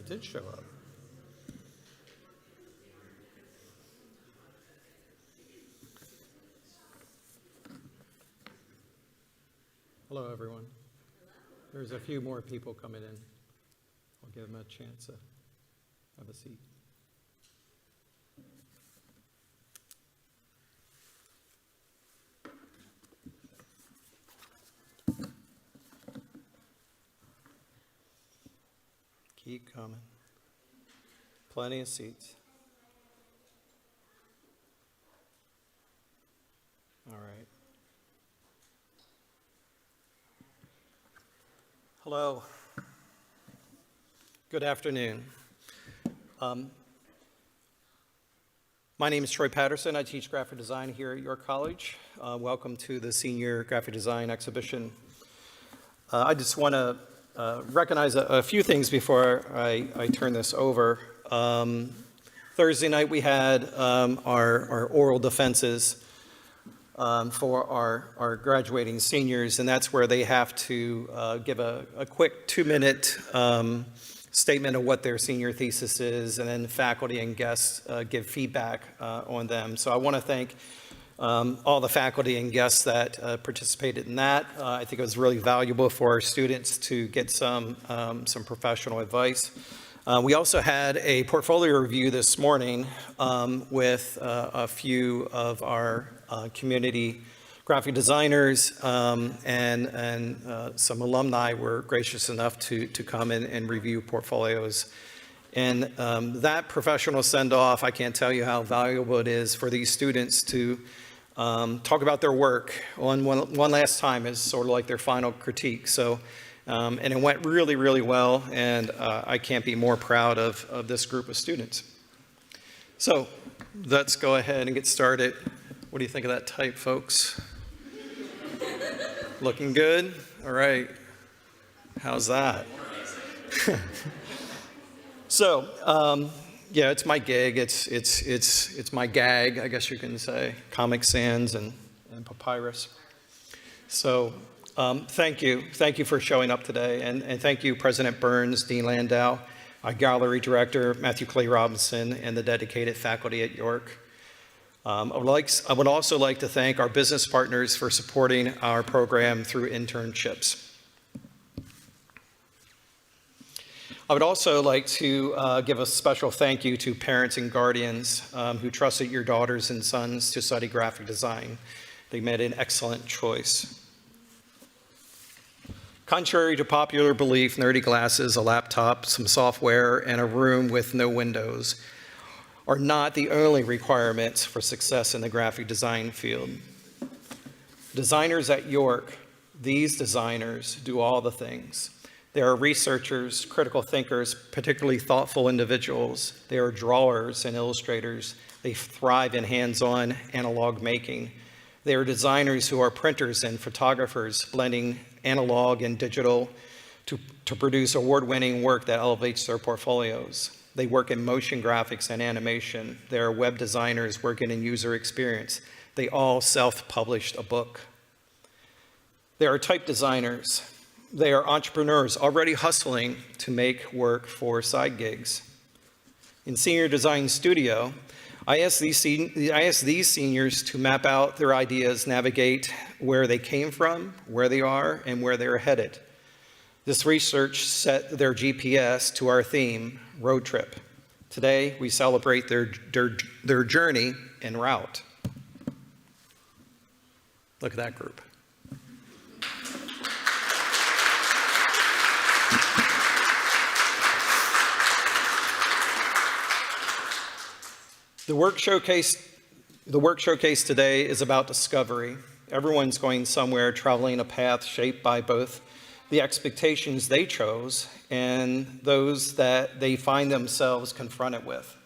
did show up. Hello, everyone. There's a few more people coming in. I'll give them a chance to have a seat. Keep coming. Plenty of seats. All right. Hello. Good afternoon. My name is Troy Patterson. I teach graphic design here at York College. Welcome to the Senior Graphic Design Exhibition. I just want to recognize a few things before I turn this over. Thursday night we had our oral defenses for our graduating seniors, and that's where they have to give a quick 2-minute statement of what their senior thesis is, and then faculty and guests give feedback on them. So I want to thank all the faculty and guests that participated in that. I think it was really valuable for our students to get some professional advice. We also had a portfolio review this morning with a few of our community graphic designers, and some alumni were gracious enough to come in and review portfolios. And that professional send-off, I can't tell you how valuable it is for these students to talk about their work one last time as sort of like their final critique. So, and it went really, really well, and I can't be more proud of this group of students. So let's go ahead and get started. What do you think of that type, folks? Looking good? All right. How's that? So, yeah, it's my gig. It's my gag, I guess you can say. Comic Sans and Papyrus. So, thank you. Thank you for showing up today, and thank you, President Burns, Dean Landau, our gallery director, Matthew Clay Robinson, and the dedicated faculty at York. I would also like to thank our business partners for supporting our program through internships. I would also like to give a special thank you to parents and guardians who trusted your daughters and sons to study graphic design. They made an excellent choice. Contrary to popular belief, nerdy glasses, a laptop, some software, and a room with no windows are not the only requirements for success in the graphic design field. Designers at York, these designers do all the things. They are researchers, critical thinkers, particularly thoughtful individuals. They are drawers and illustrators. They thrive in hands-on analog making. They are designers who are printers and photographers, blending analog and digital to produce award-winning work that elevates their portfolios. They work in motion graphics and animation. They are web designers working in user experience. They all self-published a book. They are type designers. They are entrepreneurs already hustling to make work for side gigs. In Senior Design Studio, I asked these seniors to map out their ideas, navigate where they came from, where they are, and where they're headed. This research set their GPS to our theme, road trip. Today, we celebrate their journey en route. Look at that group. The work showcase today is about discovery. Everyone's going somewhere, traveling a path shaped by both the expectations they chose and those that they find themselves confronted with.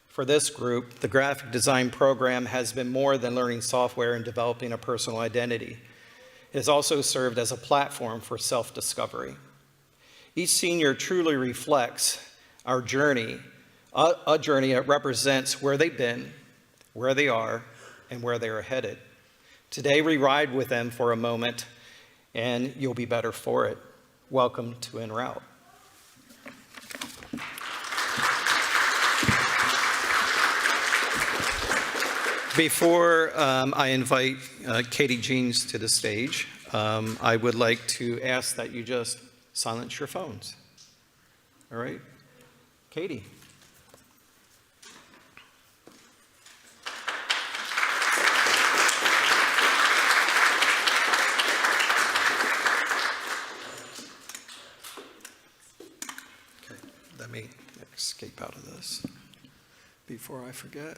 For this group, the graphic design program has been more than learning software and developing a personal identity. It has also served as a platform for self-discovery. Each senior truly reflects our journey, a journey that represents where they've been, where they are, and where they are headed. Today, we ride with them for a moment, and you'll be better for it. Welcome to En Route. Before I invite Katie Jeans to the stage, I would like to ask that you just silence your phones. All right? Katie. Okay, let me escape out of this before I forget.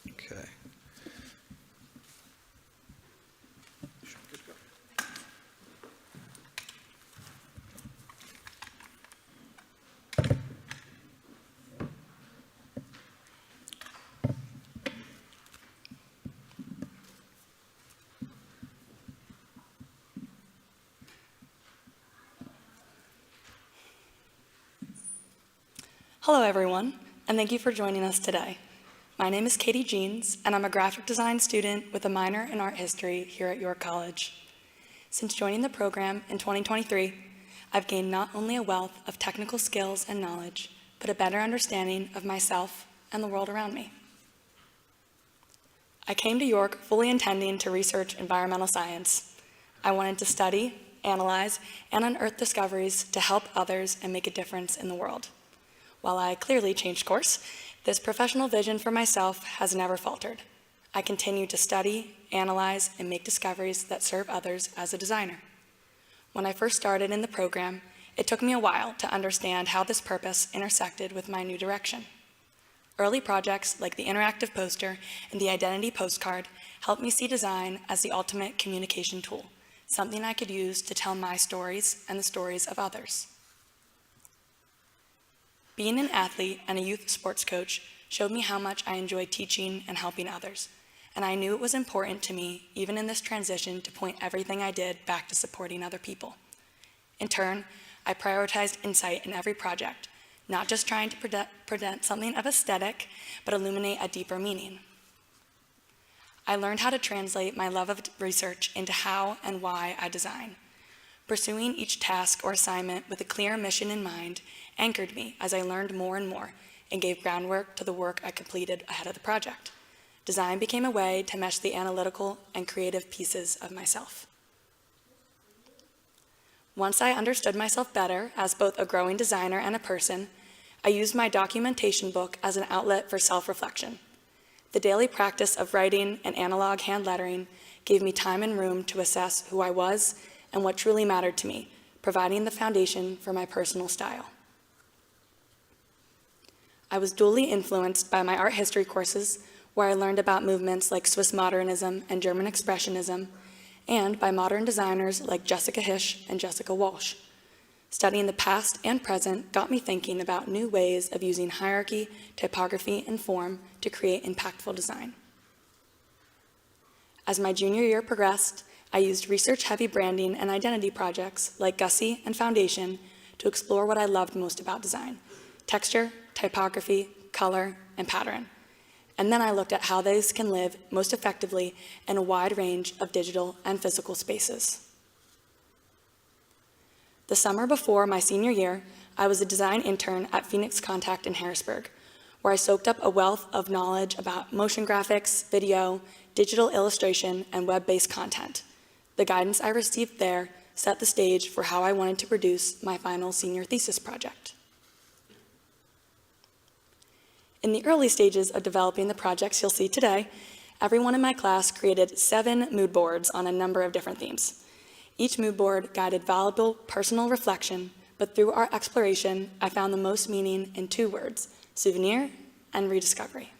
Okay. Hello everyone, and thank you for joining us today. My name is Katie Jeans, and I'm a graphic design student with a minor in art history here at York College. Since joining the program in 2023, I've gained not only a wealth of technical skills and knowledge, but a better understanding of myself and the world around me. I came to York fully intending to research environmental science. I wanted to study, analyze, and unearth discoveries to help others and make a difference in the world. While I clearly changed course, this professional vision for myself has never faltered. I continue to study, analyze, and make discoveries that serve others as a designer. When I first started in the program, it took me a while to understand how this purpose intersected with my new direction. Early projects like the interactive poster and the identity postcard helped me see design as the ultimate communication tool, something I could use to tell my stories and the stories of others. Being an athlete and a youth sports coach showed me how much I enjoy teaching and helping others, and I knew it was important to me, even in this transition, to point everything I did back to supporting other people. In turn, I prioritized insight in every project, not just trying to present something of aesthetic, but illuminate a deeper meaning. I learned how to translate my love of research into how and why I design. Pursuing each task or assignment with a clear mission in mind anchored me as I learned more and more and gave groundwork to the work I completed ahead of the project. Design became a way to mesh the analytical and creative pieces of myself. Once I understood myself better as both a growing designer and a person, I used my documentation book as an outlet for self-reflection. The daily practice of writing and analog hand lettering gave me time and room to assess who I was and what truly mattered to me, providing the foundation for my personal style. I was duly influenced by my art history courses, where I learned about movements like Swiss modernism and German expressionism, and by modern designers like Jessica Hische and Jessica Walsh. Studying the past and present got me thinking about new ways of using hierarchy, typography, and form to create impactful design. As my junior year progressed, I used research-heavy branding and identity projects like Gussie and Foundation to explore what I loved most about design: texture, typography, color, and pattern. And then I looked at how these can live most effectively in a wide range of digital and physical spaces. The summer before my senior year, I was a design intern at Phoenix Contact in Harrisburg, where I soaked up a wealth of knowledge about motion graphics, video, digital illustration, and web-based content. The guidance I received there set the stage for how I wanted to produce my final senior thesis project. In the early stages of developing the projects you'll see today, everyone in my class created 7 mood boards on a number of different themes. Each mood board guided valuable personal reflection, but through our exploration, I found the most meaning in 2 words: souvenir and rediscovery.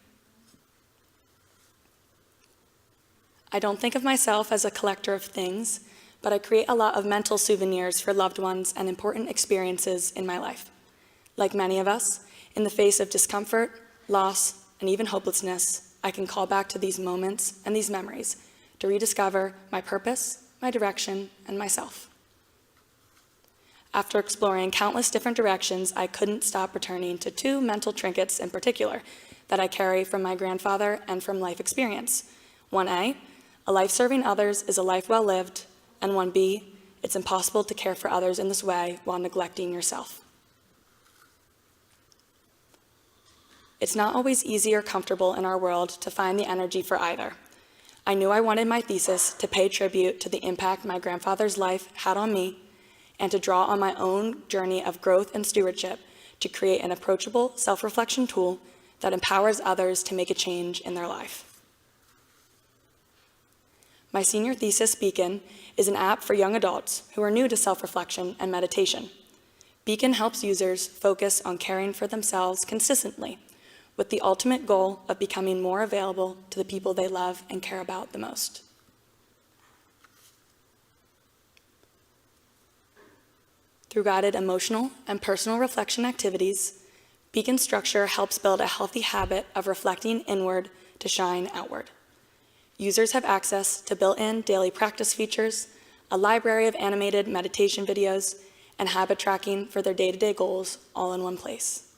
I don't think of myself as a collector of things, but I create a lot of mental souvenirs for loved ones and important experiences in my life. Like many of us, in the face of discomfort, loss, and even hopelessness, I can call back to these moments and these memories to rediscover my purpose, my direction, and myself. After exploring countless different directions, I couldn't stop returning to 2 mental trinkets in particular that I carry from my grandfather and from life experience. 1A, a life serving others is a life well lived, and 1B, It's impossible to care for others in this way while neglecting yourself. It's not always easy or comfortable in our world to find the energy for either. I knew I wanted my thesis to pay tribute to the impact my grandfather's life had on me and to draw on my own journey of growth and stewardship to create an approachable self-reflection tool that empowers others to make a change in their life. My senior thesis, Beacon, is an app for young adults who are new to self-reflection and meditation. Beacon helps users focus on caring for themselves consistently, with the ultimate goal of becoming more available to the people they love and care about the most. Through guided emotional and personal reflection activities, Beacon's structure helps build a healthy habit of reflecting inward to shine outward. Users have access to built-in daily practice features, a library of animated meditation videos, and habit tracking for their day-to-day goals all in one place.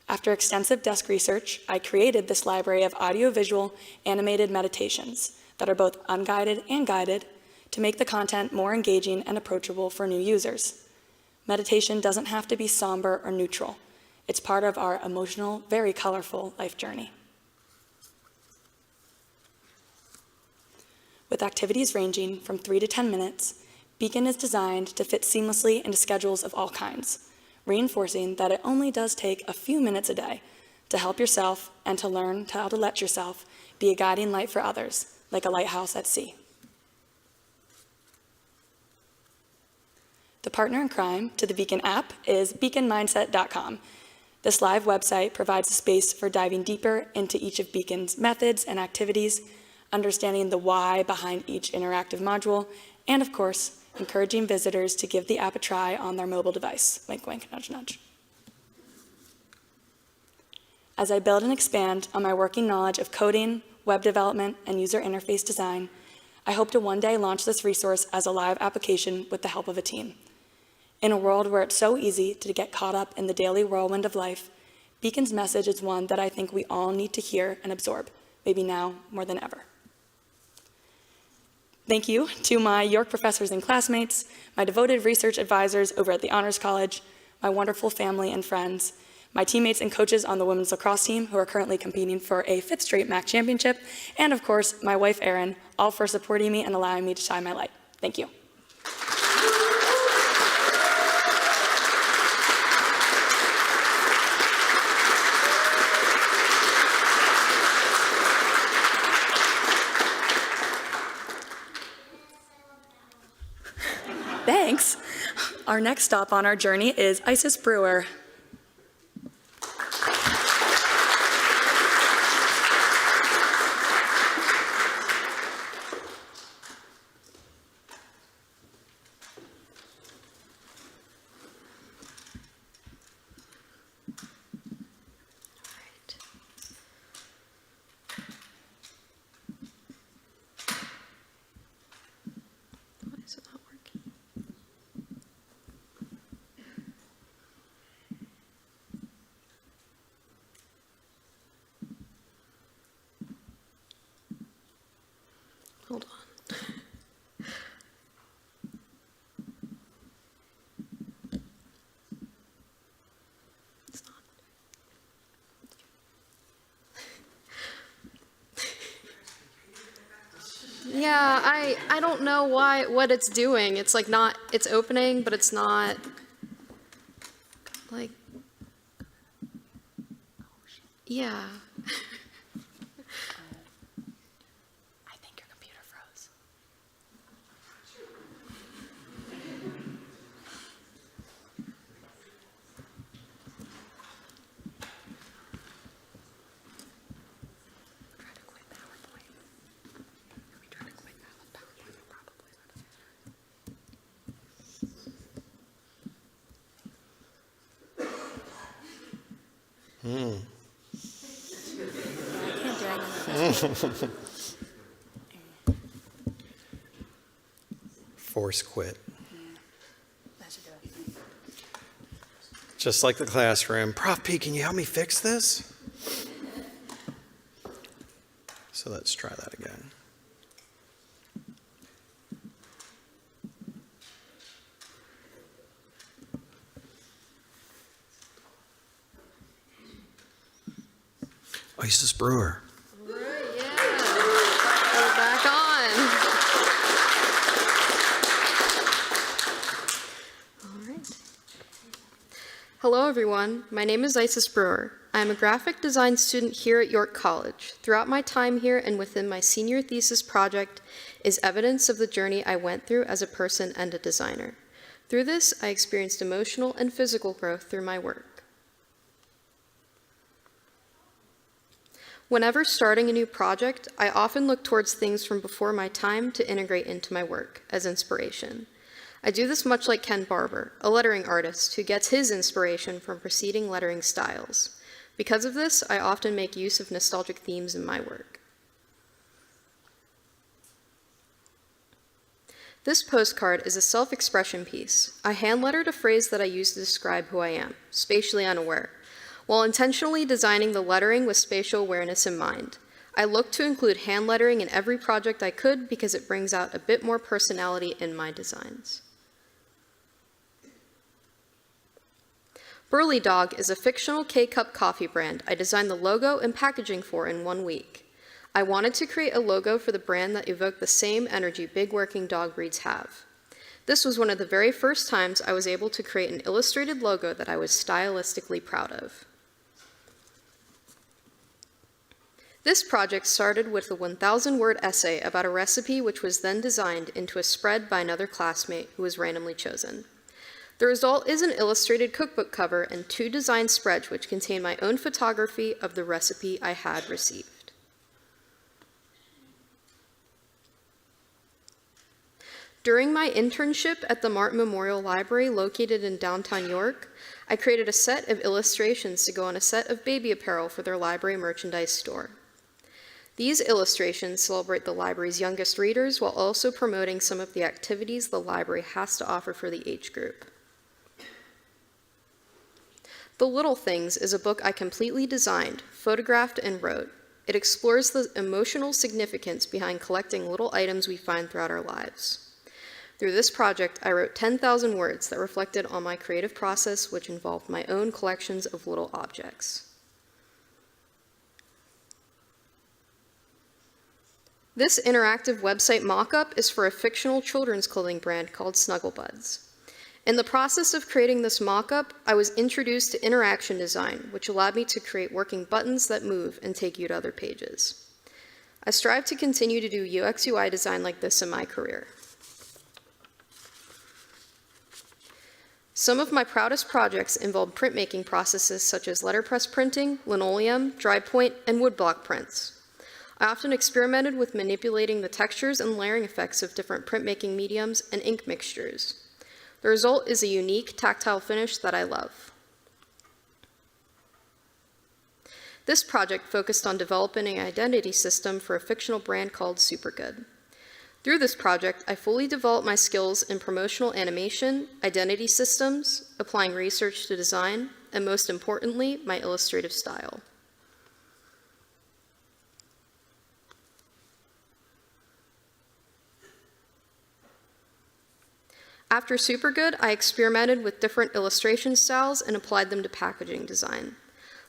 After extensive desk research, I created this library of audio-visual animated meditations that are both unguided and guided to make the content more engaging and approachable for new users. Meditation doesn't have to be somber or neutral. It's part of our emotional, very colorful life journey. With activities ranging from 3 to 10 minutes, Beacon is designed to fit seamlessly into schedules of all kinds, reinforcing that it only does take a few minutes a day to help yourself and to learn how to let yourself be a guiding light for others, like a lighthouse at sea. The partner in crime to the Beacon app is beaconmindset.com. This live website provides a space for diving deeper into each of Beacon's methods and activities, understanding the why behind each interactive module, and of course, encouraging visitors to give the app a try on their mobile device. Wink, wink, nudge, nudge. As I build and expand on my working knowledge of coding, web development, and user interface design, I hope to one day launch this resource as a live application with the help of a team. In a world where it's so easy to get caught up in the daily whirlwind of life, Beacon's message is one that I think we all need to hear and absorb, maybe now more than ever. Thank you to my York professors and classmates, my devoted research advisors over at the Honors College, my wonderful family and friends, my teammates and coaches on the women's lacrosse team who are currently competing for a 5th straight MAC championship, and of course, my wife Erin, all for supporting me and allowing me to shine my light. Thank you. Thanks. Our next stop on our journey is Isis Brewer. Hold on. It's not. Yeah, I don't know what it's doing. It's like not, it's opening, but it's not like, yeah. Force quit. Just like the classroom. Prof P, can you help me fix this? So let's try that again. Isis Brewer. All right, yeah. We're back on. All right. Hello, everyone. My name is Isis Brewer. I am a graphic design student here at York College. Throughout my time here and within my senior thesis project is evidence of the journey I went through as a person and a designer. Through this, I experienced emotional and physical growth through my work. Whenever starting a new project, I often look towards things from before my time to integrate into my work as inspiration. I do this much like Ken Barber, a lettering artist who gets his inspiration from preceding lettering styles. Because of this, I often make use of nostalgic themes in my work. This postcard is a self-expression piece. I hand-lettered a phrase that I use to describe who I am, spatially unaware, while intentionally designing the lettering with spatial awareness in mind. I looked to include hand lettering in every project I could because it brings out a bit more personality in my designs. Burley Dog is a fictional K-Cup coffee brand I designed the logo and packaging for in 1 week. I wanted to create a logo for the brand that evoked the same energy big working dog breeds have. This was one of the very first times I was able to create an illustrated logo that I was stylistically proud of. This project started with a 1,000-word essay about a recipe which was then designed into a spread by another classmate who was randomly chosen. The result is an illustrated cookbook cover and 2 design spreads which contain my own photography of the recipe I had received. During my internship at the Martin Memorial Library located in downtown York, I created a set of illustrations to go on a set of baby apparel for their library merchandise store. These illustrations celebrate the library's youngest readers while also promoting some of the activities the library has to offer for the age group. The Little Things is a book I completely designed, photographed, and wrote. It explores the emotional significance behind collecting little items we find throughout our lives. Through this project, I wrote 10,000 words that reflected on my creative process, which involved my own collections of little objects. This interactive website mock-up is for a fictional children's clothing brand called Snugglebuds. In the process of creating this mock-up, I was introduced to interaction design, which allowed me to create working buttons that move and take you to other pages. I strive to continue to do UX/UI design like this in my career. Some of my proudest projects involve printmaking processes such as letterpress printing, linoleum, dry point, and woodblock prints. I often experimented with manipulating the textures and layering effects of different printmaking mediums and ink mixtures. The result is a unique tactile finish that I love. This project focused on developing an identity system for a fictional brand called Supergood. Through this project, I fully developed my skills in promotional animation, identity systems, applying research to design, and most importantly, my illustrative style. After Supergood, I experimented with different illustration styles and applied them to packaging design.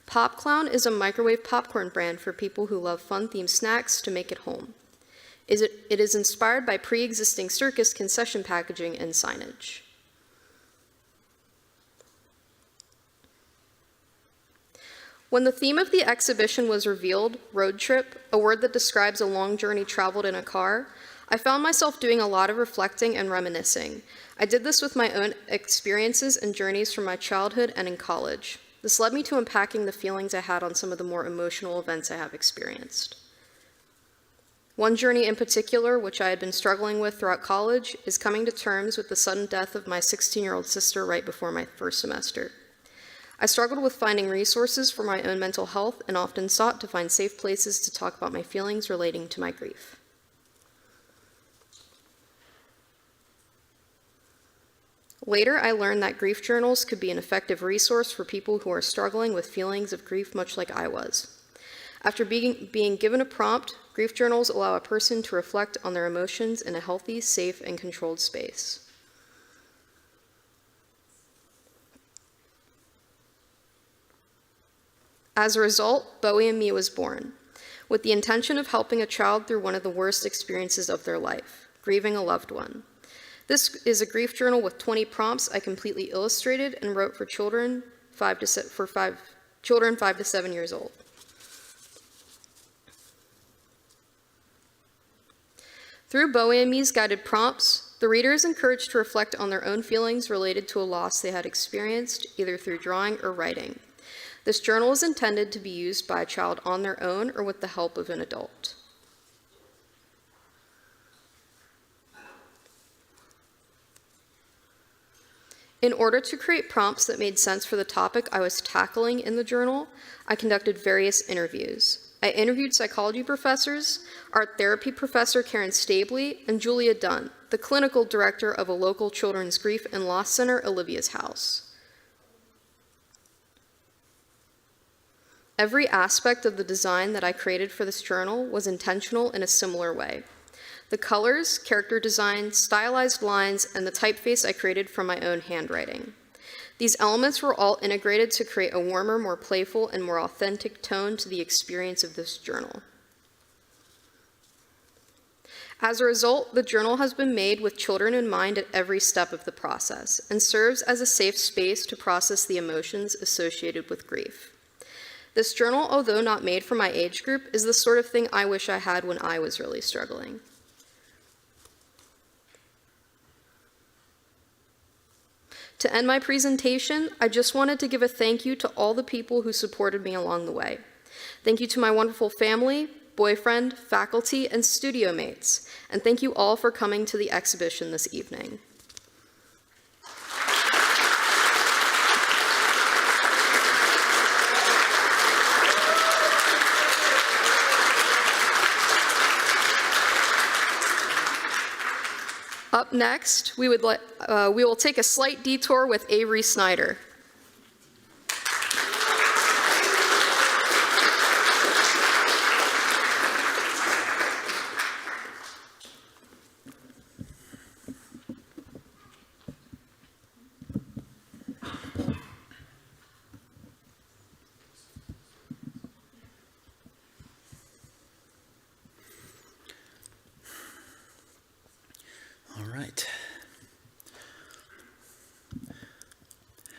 Pop Clown is a microwave popcorn brand for people who love fun-themed snacks to make at home. It is inspired by pre-existing circus concession packaging and signage. When the theme of the exhibition was revealed, road trip, a word that describes a long journey traveled in a car, I found myself doing a lot of reflecting and reminiscing. I did this with my own experiences and journeys from my childhood and in college. This led me to unpacking the feelings I had on some of the more emotional events I have experienced. One journey in particular, which I had been struggling with throughout college, is coming to terms with the sudden death of my 16-year-old sister right before my first semester. I struggled with finding resources for my own mental health and often sought to find safe places to talk about my feelings relating to my grief. Later, I learned that grief journals could be an effective resource for people who are struggling with feelings of grief much like I was. After being given a prompt, grief journals allow a person to reflect on their emotions in a healthy, safe, and controlled space. As a result, Bowie and Me was born, with the intention of helping a child through one of the worst experiences of their life, grieving a loved one. This is a grief journal with 20 prompts I completely illustrated and wrote for children 5 to 7 years old. Through Bowie and Me's guided prompts, the reader is encouraged to reflect on their own feelings related to a loss they had experienced, either through drawing or writing. This journal is intended to be used by a child on their own or with the help of an adult. In order to create prompts that made sense for the topic I was tackling in the journal, I conducted various interviews. I interviewed psychology professors, art therapy professor Karen Stabley, and Julia Dunn, the clinical director of a local children's grief and loss center, Olivia's House. Every aspect of the design that I created for this journal was intentional in a similar way. The colors, character design, stylized lines, and the typeface I created from my own handwriting. These elements were all integrated to create a warmer, more playful, and more authentic tone to the experience of this journal. As a result, the journal has been made with children in mind at every step of the process and serves as a safe space to process the emotions associated with grief. This journal, although not made for my age group, is the sort of thing I wish I had when I was really struggling. To end my presentation, I just wanted to give a thank you to all the people who supported me along the way. Thank you to my wonderful family, boyfriend, faculty, and studio mates, and thank you all for coming to the exhibition this evening. Up next, we will take a slight detour with Avery Snyder.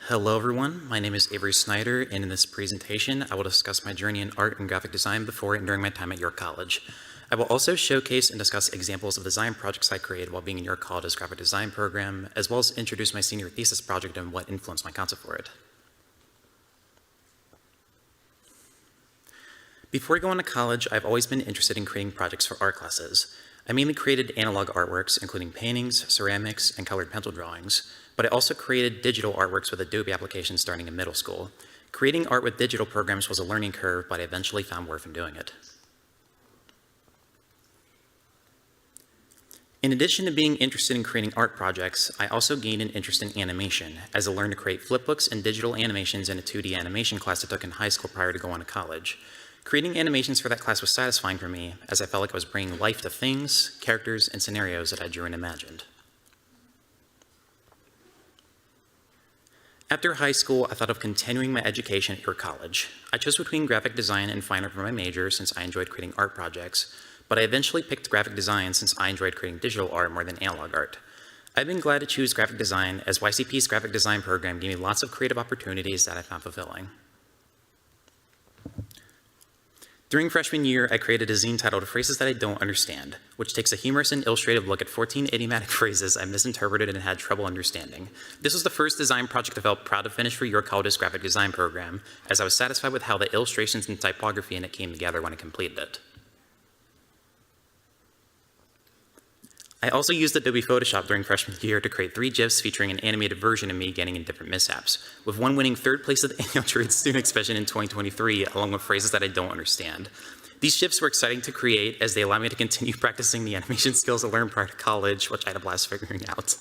Hello everyone, my name is Avery Snyder, and in this presentation I will discuss my journey in art and graphic design before and during my time at York College. I will also showcase and discuss examples of design projects I created while being in York College's graphic design program, as well as introduce my senior thesis project and what influenced my concept for it. Before going to college, I've always been interested in creating projects for art classes. I mainly created analog artworks, including paintings, ceramics, and colored pencil drawings, but I also created digital artworks with Adobe applications starting in middle school. Creating art with digital programs was a learning curve, but I eventually found worth in doing it. In addition to being interested in creating art projects, I also gained an interest in animation, as I learned to create flipbooks and digital animations in a 2D animation class I took in high school prior to going to college. Creating animations for that class was satisfying for me, as I felt like I was bringing life to things, characters, and scenarios that I drew and imagined. After high school, I thought of continuing my education at York College. I chose between graphic design and fine art for my major since I enjoyed creating art projects, but I eventually picked graphic design since I enjoyed creating digital art more than analog art. I've been glad to choose graphic design, as YCP's graphic design program gave me lots of creative opportunities that I found fulfilling. During freshman year, I created a zine titled Phrases That I Don't Understand, which takes a humorous and illustrative look at 14 idiomatic phrases I misinterpreted and had trouble understanding. This was the first design project I felt proud to finish for York College's graphic design program, as I was satisfied with how the illustrations and typography in it came together when I completed it. I also used Adobe Photoshop during freshman year to create 3 GIFs featuring an animated version of me getting in different mishaps, with one winning 3rd place at the annual Trade Student Exhibition in 2023, along with phrases that I don't understand. These GIFs were exciting to create as they allowed me to continue practicing the animation skills I learned prior to college, which I had a blast figuring out.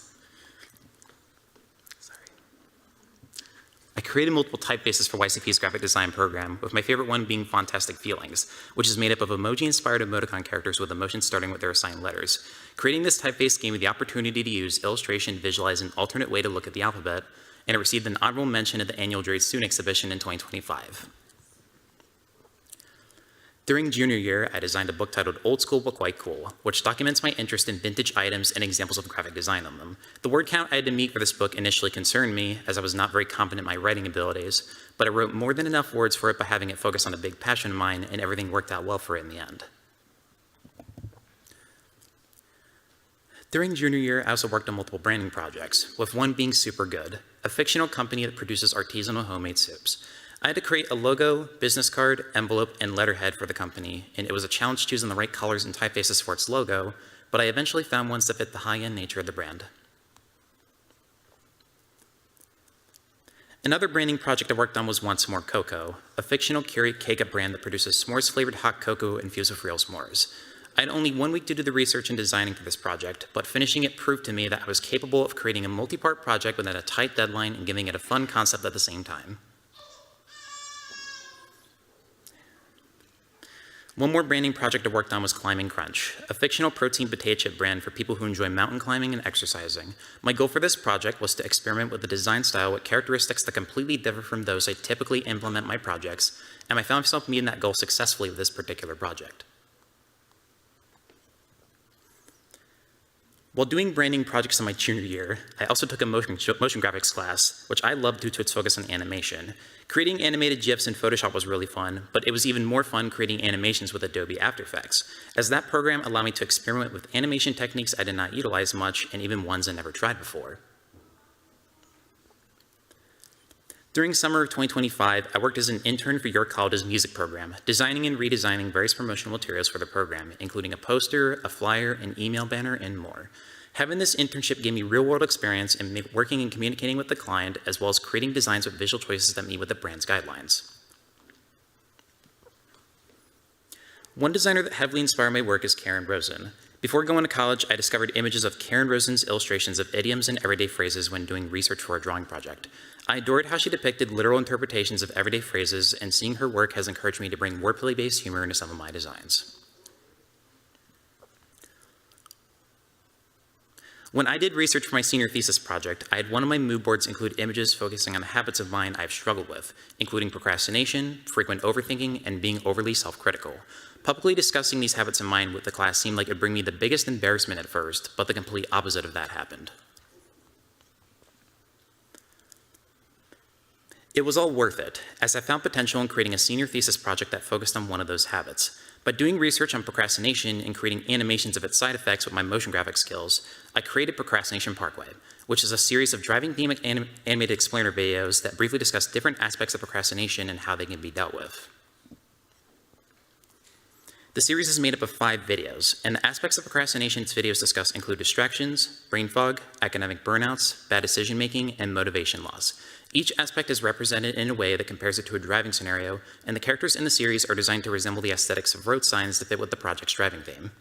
I created multiple typefaces for YCP's graphic design program, with my favorite one being Fantastic Feelings, which is made up of emoji-inspired emoticon characters with emotions starting with their assigned letters. Creating this typeface gave me the opportunity to use illustration, visualize an alternate way to look at the alphabet, and it received an honorable mention at the annual Drake Student Exhibition in 2025. During junior year, I designed a book titled Old School But Quite Cool, which documents my interest in vintage items and examples of graphic design on them. The word count I had to meet for this book initially concerned me, as I was not very confident in my writing abilities, but I wrote more than enough words for it by having it focus on a big passion of mine, and everything worked out well for it in the end. During junior year, I also worked on multiple branding projects, with one being Super Good, a fictional company that produces artisanal homemade soups. I had to create a logo, business card, envelope, and letterhead for the company, and it was a challenge choosing the right colors and typefaces for its logo, but I eventually found ones that fit the high-end nature of the brand. Another branding project I worked on was Once More Cocoa, a fictional curate K-cup brand that produces s'mores-flavored hot cocoa infused with real s'mores. I had only 1 week to do the research and designing for this project, but finishing it proved to me that I was capable of creating a multi-part project within a tight deadline and giving it a fun concept at the same time. One more branding project I worked on was Climbing Crunch, a fictional protein potato chip brand for people who enjoy mountain climbing and exercising. My goal for this project was to experiment with the design style with characteristics that completely differ from those I typically implement in my projects, and I found myself meeting that goal successfully with this particular project. While doing branding projects in my junior year, I also took a motion graphics class, which I loved due to its focus on animation. Creating animated GIFs in Photoshop was really fun, but it was even more fun creating animations with Adobe After Effects, as that program allowed me to experiment with animation techniques I did not utilize much, and even ones I never tried before. During summer of 2025, I worked as an intern for York College's music program, designing and redesigning various promotional materials for the program, including a poster, a flyer, an email banner, and more. Having this internship gave me real-world experience in working and communicating with the client, as well as creating designs with visual choices that meet with the brand's guidelines. One designer that heavily inspired my work is Karen Rosen. Before going to college, I discovered images of Karen Rosen's illustrations of idioms and everyday phrases when doing research for a drawing project. I adored how she depicted literal interpretations of everyday phrases, and seeing her work has encouraged me to bring wordplay-based humor into some of my designs. When I did research for my senior thesis project, I had one of my mood boards include images focusing on habits of mine I've struggled with, including procrastination, frequent overthinking, and being overly self-critical. Publicly discussing these habits of mine with the class seemed like it would bring me the biggest embarrassment at first, but the complete opposite of that happened. It was all worth it, as I found potential in creating a senior thesis project that focused on one of those habits. By doing research on procrastination and creating animations of its side effects with my motion graphic skills, I created Procrastination Parkway, which is a series of driving theme animated explainer videos that briefly discuss different aspects of procrastination and how they can be dealt with. The series is made up of 5 videos, and the aspects of procrastination its videos discuss include distractions, brain fog, academic burnouts, bad decision-making, and motivation loss. Each aspect is represented in a way that compares it to a driving scenario, and the characters in the series are designed to resemble the aesthetics of road signs to fit with the project's driving theme.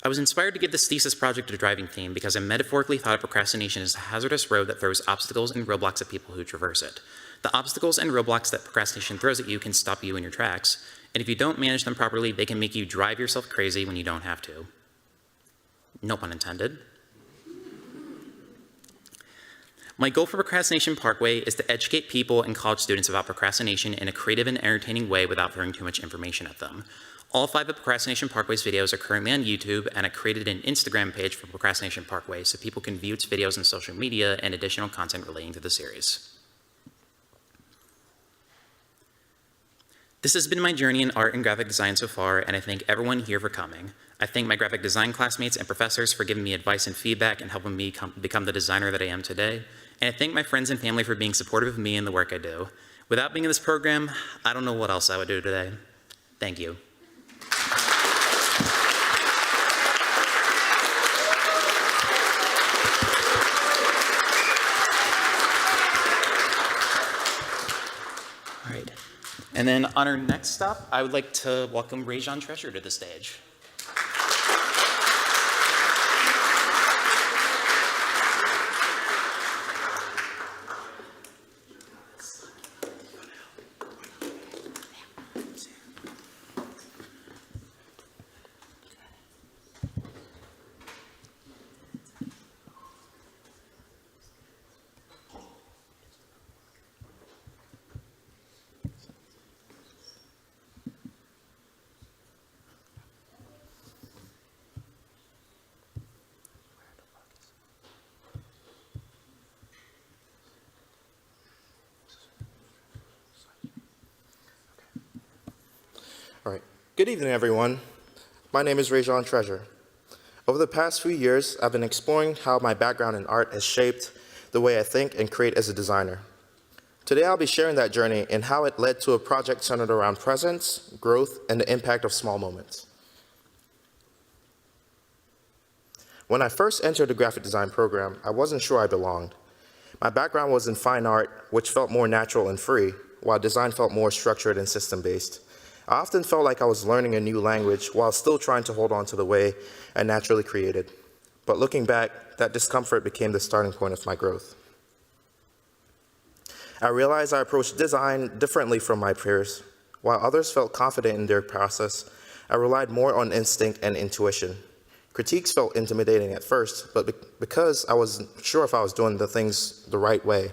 I was inspired to give this thesis project a driving theme because I metaphorically thought of procrastination as a hazardous road that throws obstacles and roadblocks at people who traverse it. The obstacles and roadblocks that procrastination throws at you can stop you in your tracks, and if you don't manage them properly, they can make you drive yourself crazy when you don't have to. No pun intended. My goal for Procrastination Parkway is to educate people and college students about procrastination in a creative and entertaining way without throwing too much information at them. All 5 of Procrastination Parkway's videos are currently on YouTube, and I created an Instagram page for Procrastination Parkway so people can view its videos on social media and additional content relating to the series. This has been my journey in art and graphic design so far, and I thank everyone here for coming. I thank my graphic design classmates and professors for giving me advice and feedback and helping me become the designer that I am today. And I thank my friends and family for being supportive of me and the work I do. Without being in this program, I don't know what else I would do today. Thank you. All right. And then on our next stop, I would like to welcome Rajon Treasure to the stage. All right. Good evening, everyone. My name is Rajon Treasure. Over the past few years, I've been exploring how my background in art has shaped the way I think and create as a designer. Today, I'll be sharing that journey and how it led to a project centered around presence, growth, and the impact of small moments. When I first entered the graphic design program, I wasn't sure I belonged. My background was in fine art, which felt more natural and free, while design felt more structured and system-based. I often felt like I was learning a new language while still trying to hold on to the way I naturally created. But looking back, that discomfort became the starting point of my growth. I realized I approached design differently from my peers. While others felt confident in their process, I relied more on instinct and intuition. Critiques felt intimidating at first, but because I wasn't sure if I was doing the things the right way.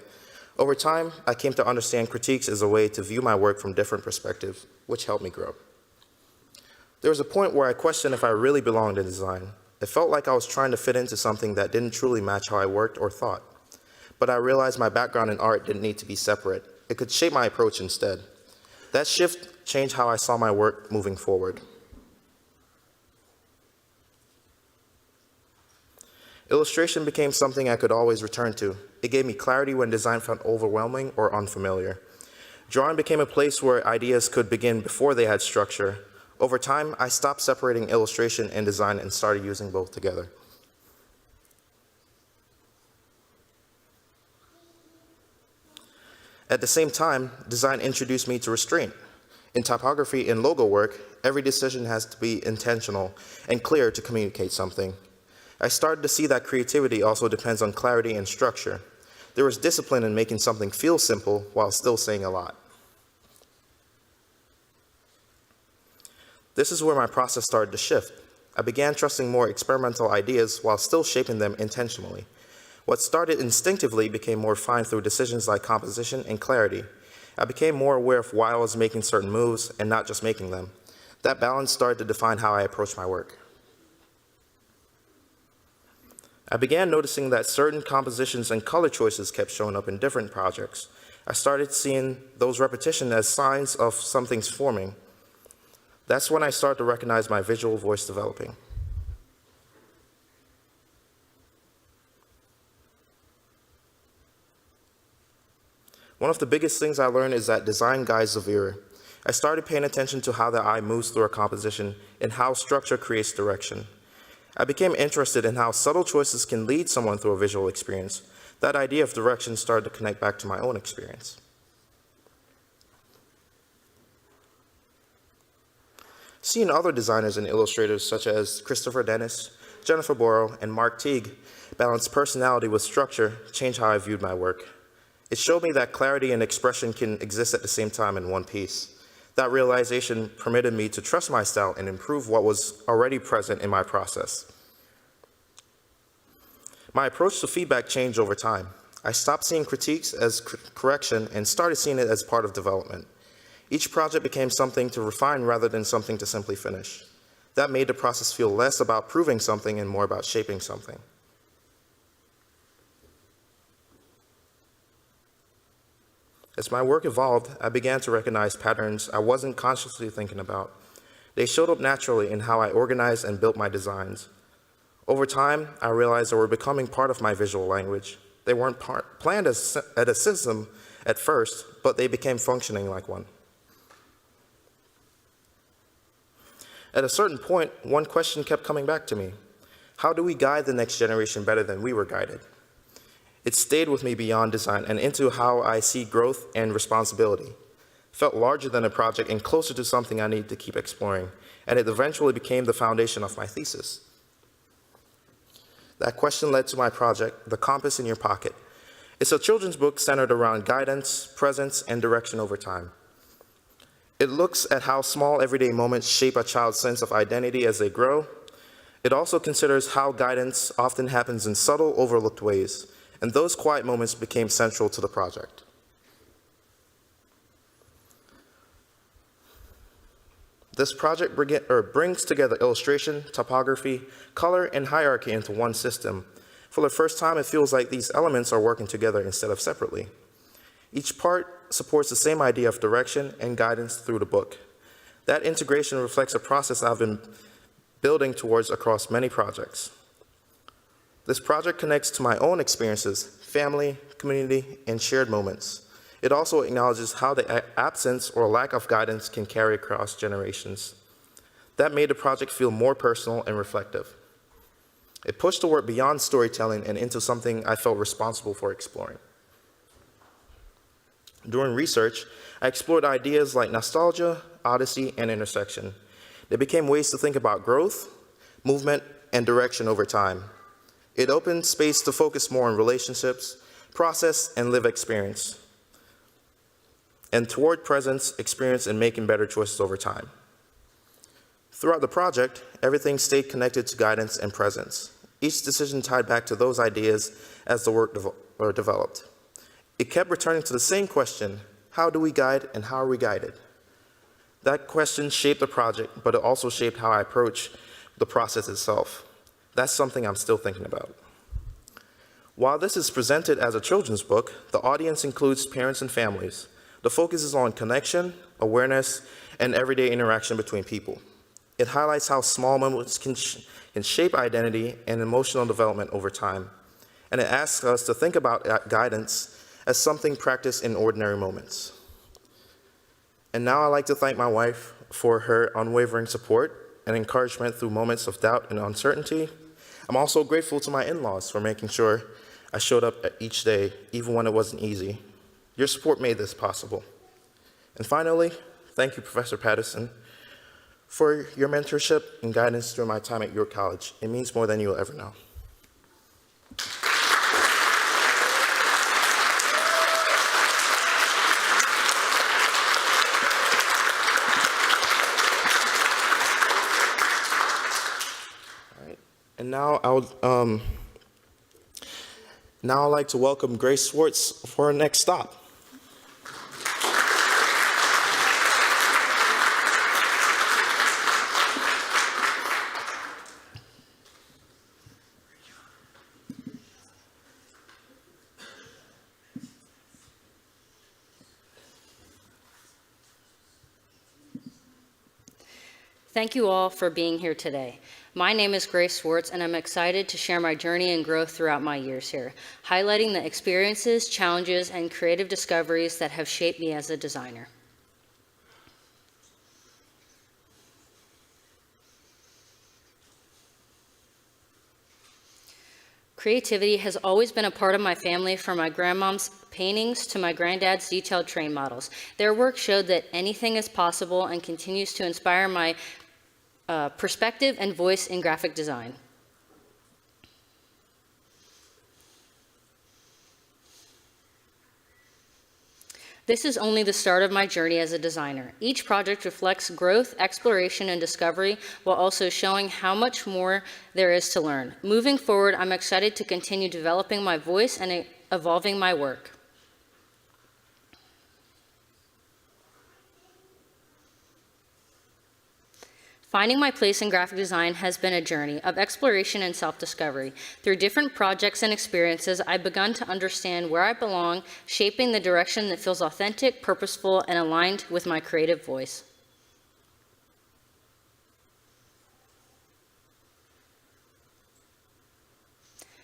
Over time, I came to understand critiques as a way to view my work from different perspectives, which helped me grow. There was a point where I questioned if I really belonged in design. It felt like I was trying to fit into something that didn't truly match how I worked or thought. But I realized my background in art didn't need to be separate. It could shape my approach instead. That shift changed how I saw my work moving forward. Illustration became something I could always return to. It gave me clarity when design felt overwhelming or unfamiliar. Drawing became a place where ideas could begin before they had structure. Over time, I stopped separating illustration and design and started using both together. At the same time, design introduced me to restraint. In typography and logo work, every decision has to be intentional and clear to communicate something. I started to see that creativity also depends on clarity and structure. There was discipline in making something feel simple while still saying a lot. This is where my process started to shift. I began trusting more experimental ideas while still shaping them intentionally. What started instinctively became more refined through decisions like composition and clarity. I became more aware of why I was making certain moves and not just making them. That balance started to define how I approach my work. I began noticing that certain compositions and color choices kept showing up in different projects. I started seeing those repetitions as signs of something's forming. That's when I started to recognize my visual voice developing. One of the biggest things I learned is that design guides the viewer. I started paying attention to how the eye moves through a composition and how structure creates direction. I became interested in how subtle choices can lead someone through a visual experience. That idea of direction started to connect back to my own experience. Seeing other designers and illustrators such as Christopher Dennis, Jennifer Borrow, and Mark Teague balance personality with structure changed how I viewed my work. It showed me that clarity and expression can exist at the same time in one piece. That realization permitted me to trust my style and improve what was already present in my process. My approach to feedback changed over time. I stopped seeing critiques as correction and started seeing it as part of development. Each project became something to refine rather than something to simply finish. That made the process feel less about proving something and more about shaping something. As my work evolved, I began to recognize patterns I wasn't consciously thinking about. They showed up naturally in how I organized and built my designs. Over time, I realized they were becoming part of my visual language. They weren't planned as a system at first, but they became functioning like one. At a certain point, one question kept coming back to me. How do we guide the next generation better than we were guided? It stayed with me beyond design and into how I see growth and responsibility. It felt larger than a project and closer to something I needed to keep exploring, and it eventually became the foundation of my thesis. That question led to my project, The Compass in Your Pocket. It's a children's book centered around guidance, presence, and direction over time. It looks at how small everyday moments shape a child's sense of identity as they grow. It also considers how guidance often happens in subtle, overlooked ways, and those quiet moments became central to the project. This project brings together illustration, topography, color, and hierarchy into one system. For the first time, it feels like these elements are working together instead of separately. Each part supports the same idea of direction and guidance through the book. That integration reflects a process I've been building towards across many projects. This project connects to my own experiences, family, community, and shared moments. It also acknowledges how the absence or lack of guidance can carry across generations. That made the project feel more personal and reflective. It pushed the work beyond storytelling and into something I felt responsible for exploring. During research, I explored ideas like nostalgia, odyssey, and intersection. They became ways to think about growth, movement, and direction over time. It opened space to focus more on relationships, process, and live experience, and toward presence, experience, and making better choices over time. Throughout the project, everything stayed connected to guidance and presence. Each decision tied back to those ideas as the work developed. It kept returning to the same question: how do we guide and how are we guided? That question shaped the project, but it also shaped how I approach the process itself. That's something I'm still thinking about. While this is presented as a children's book, the audience includes parents and families. The focus is on connection, awareness, and everyday interaction between people. It highlights how small moments can shape identity and emotional development over time. And it asks us to think about guidance as something practiced in ordinary moments. And now I'd like to thank my wife for her unwavering support and encouragement through moments of doubt and uncertainty. I'm also grateful to my in-laws for making sure I showed up each day, even when it wasn't easy. Your support made this possible. And finally, thank you, Professor Patterson, for your mentorship and guidance during my time at York College. It means more than you'll ever know. All right. And now I'd like to welcome Grace Swartz for our next stop. Thank you all for being here today. My name is Grace Swartz, and I'm excited to share my journey and growth throughout my years here, highlighting the experiences, challenges, and creative discoveries that have shaped me as a designer. Creativity has always been a part of my family, from my grandmom's paintings to my granddad's detailed train models. Their work showed that anything is possible and continues to inspire my perspective and voice in graphic design. This is only the start of my journey as a designer. Each project reflects growth, exploration, and discovery, while also showing how much more there is to learn. Moving forward, I'm excited to continue developing my voice and evolving my work. Finding my place in graphic design has been a journey of exploration and self-discovery. Through different projects and experiences, I've begun to understand where I belong, shaping the direction that feels authentic, purposeful, and aligned with my creative voice.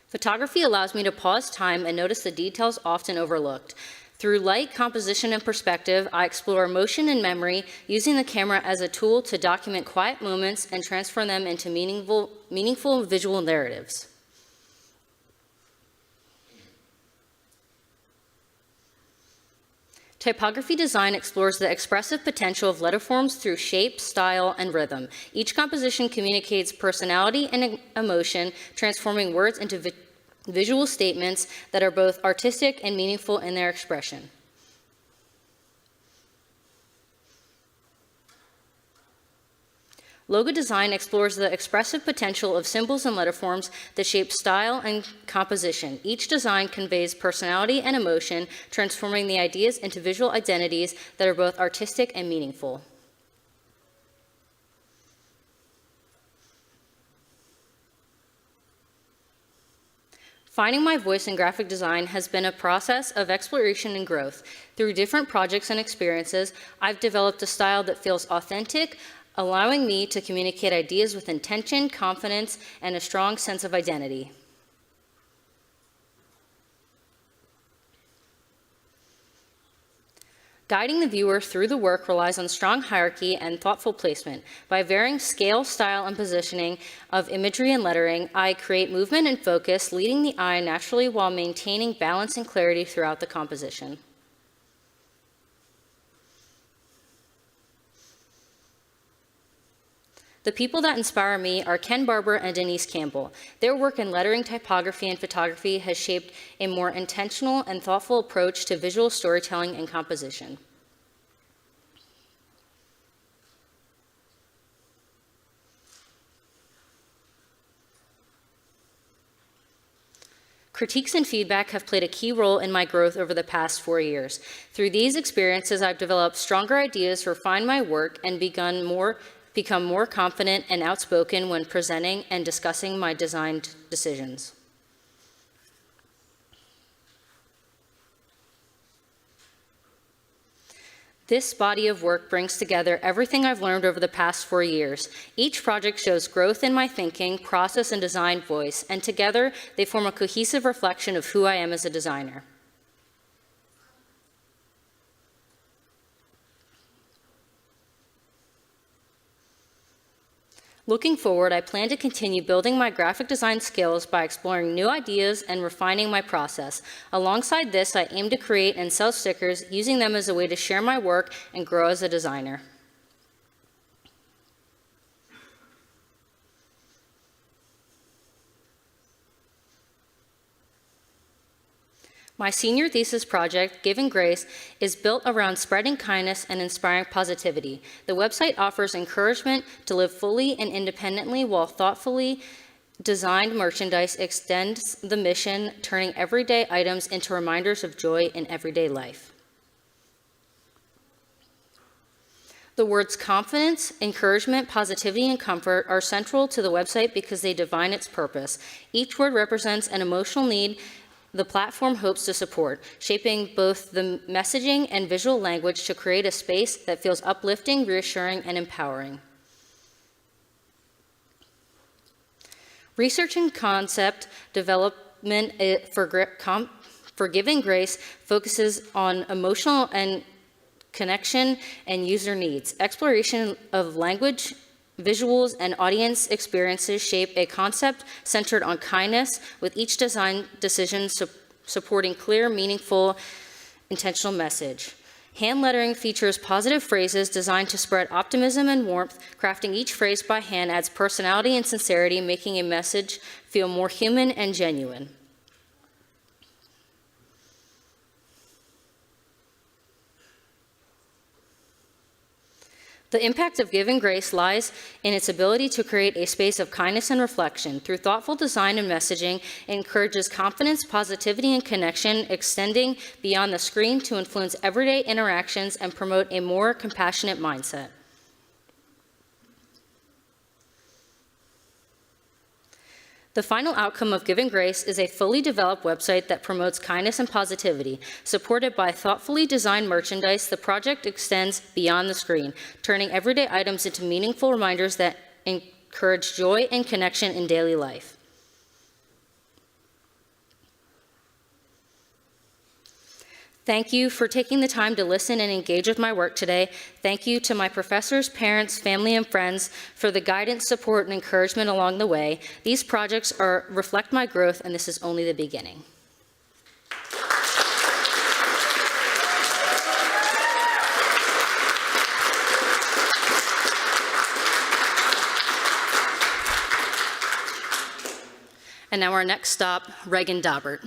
Photography allows me to pause time and notice the details often overlooked. Through light, composition, and perspective, I explore emotion and memory, using the camera as a tool to document quiet moments and transfer them into meaningful visual narratives. Typography design explores the expressive potential of letterforms through shape, style, and rhythm. Each composition communicates personality and emotion, transforming words into visual statements that are both artistic and meaningful in their expression. Logo design explores the expressive potential of symbols and letterforms that shape style and composition. Each design conveys personality and emotion, transforming the ideas into visual identities that are both artistic and meaningful. Finding my voice in graphic design has been a process of exploration and growth. Through different projects and experiences, I've developed a style that feels authentic, allowing me to communicate ideas with intention, confidence, and a strong sense of identity. Guiding the viewer through the work relies on strong hierarchy and thoughtful placement. By varying scale, style, and positioning of imagery and lettering, I create movement and focus, leading the eye naturally while maintaining balance and clarity throughout the composition. The people that inspire me are Ken Barber and Denise Campbell. Their work in lettering, typography, and photography has shaped a more intentional and thoughtful approach to visual storytelling and composition. Critiques and feedback have played a key role in my growth over the past 4 years. Through these experiences, I've developed stronger ideas, refined my work, and become more confident and outspoken when presenting and discussing my design decisions. This body of work brings together everything I've learned over the past 4 years. Each project shows growth in my thinking, process, and design voice, and together they form a cohesive reflection of who I am as a designer. Looking forward, I plan to continue building my graphic design skills by exploring new ideas and refining my process. Alongside this, I aim to create and sell stickers, using them as a way to share my work and grow as a designer. My senior thesis project, Giving Grace, is built around spreading kindness and inspiring positivity. The website offers encouragement to live fully and independently while thoughtfully designed merchandise extends the mission, turning everyday items into reminders of joy in everyday life. The words confidence, encouragement, positivity, and comfort are central to the website because they define its purpose. Each word represents an emotional need the platform hopes to support, shaping both the messaging and visual language to create a space that feels uplifting, reassuring, and empowering. Research and concept development for Giving Grace focuses on emotional and connection and user needs. Exploration of language, visuals, and audience experiences shape a concept centered on kindness, with each design decision supporting clear, meaningful, intentional message. Hand lettering features positive phrases designed to spread optimism and warmth. Crafting each phrase by hand adds personality and sincerity, making a message feel more human and genuine. The impact of Giving Grace lies in its ability to create a space of kindness and reflection. Through thoughtful design and messaging, it encourages confidence, positivity, and connection, extending beyond the screen to influence everyday interactions and promote a more compassionate mindset. The final outcome of Giving Grace is a fully developed website that promotes kindness and positivity. Supported by thoughtfully designed merchandise, the project extends beyond the screen, turning everyday items into meaningful reminders that encourage joy and connection in daily life. Thank you for taking the time to listen and engage with my work today. Thank you to my professors, parents, family, and friends for the guidance, support, and encouragement along the way. These projects reflect my growth, and this is only the beginning. And now our next stop, Reagan Daubert.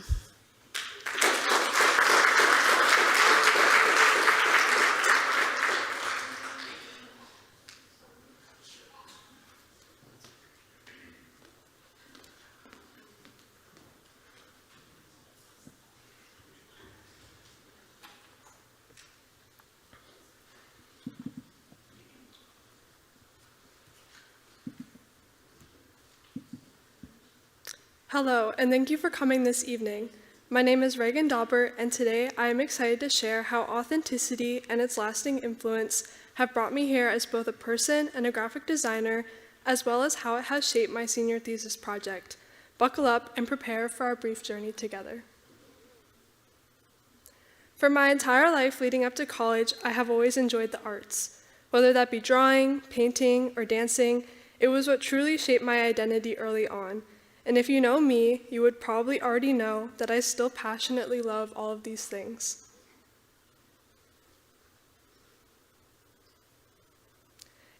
Hello, and thank you for coming this evening. My name is Reagan Daubert, and today I am excited to share how authenticity and its lasting influence have brought me here as both a person and a graphic designer, as well as how it has shaped my senior thesis project. Buckle up and prepare for our brief journey together. For my entire life leading up to college, I have always enjoyed the arts. Whether that be drawing, painting, or dancing, it was what truly shaped my identity early on. And if you know me, you would probably already know that I still passionately love all of these things.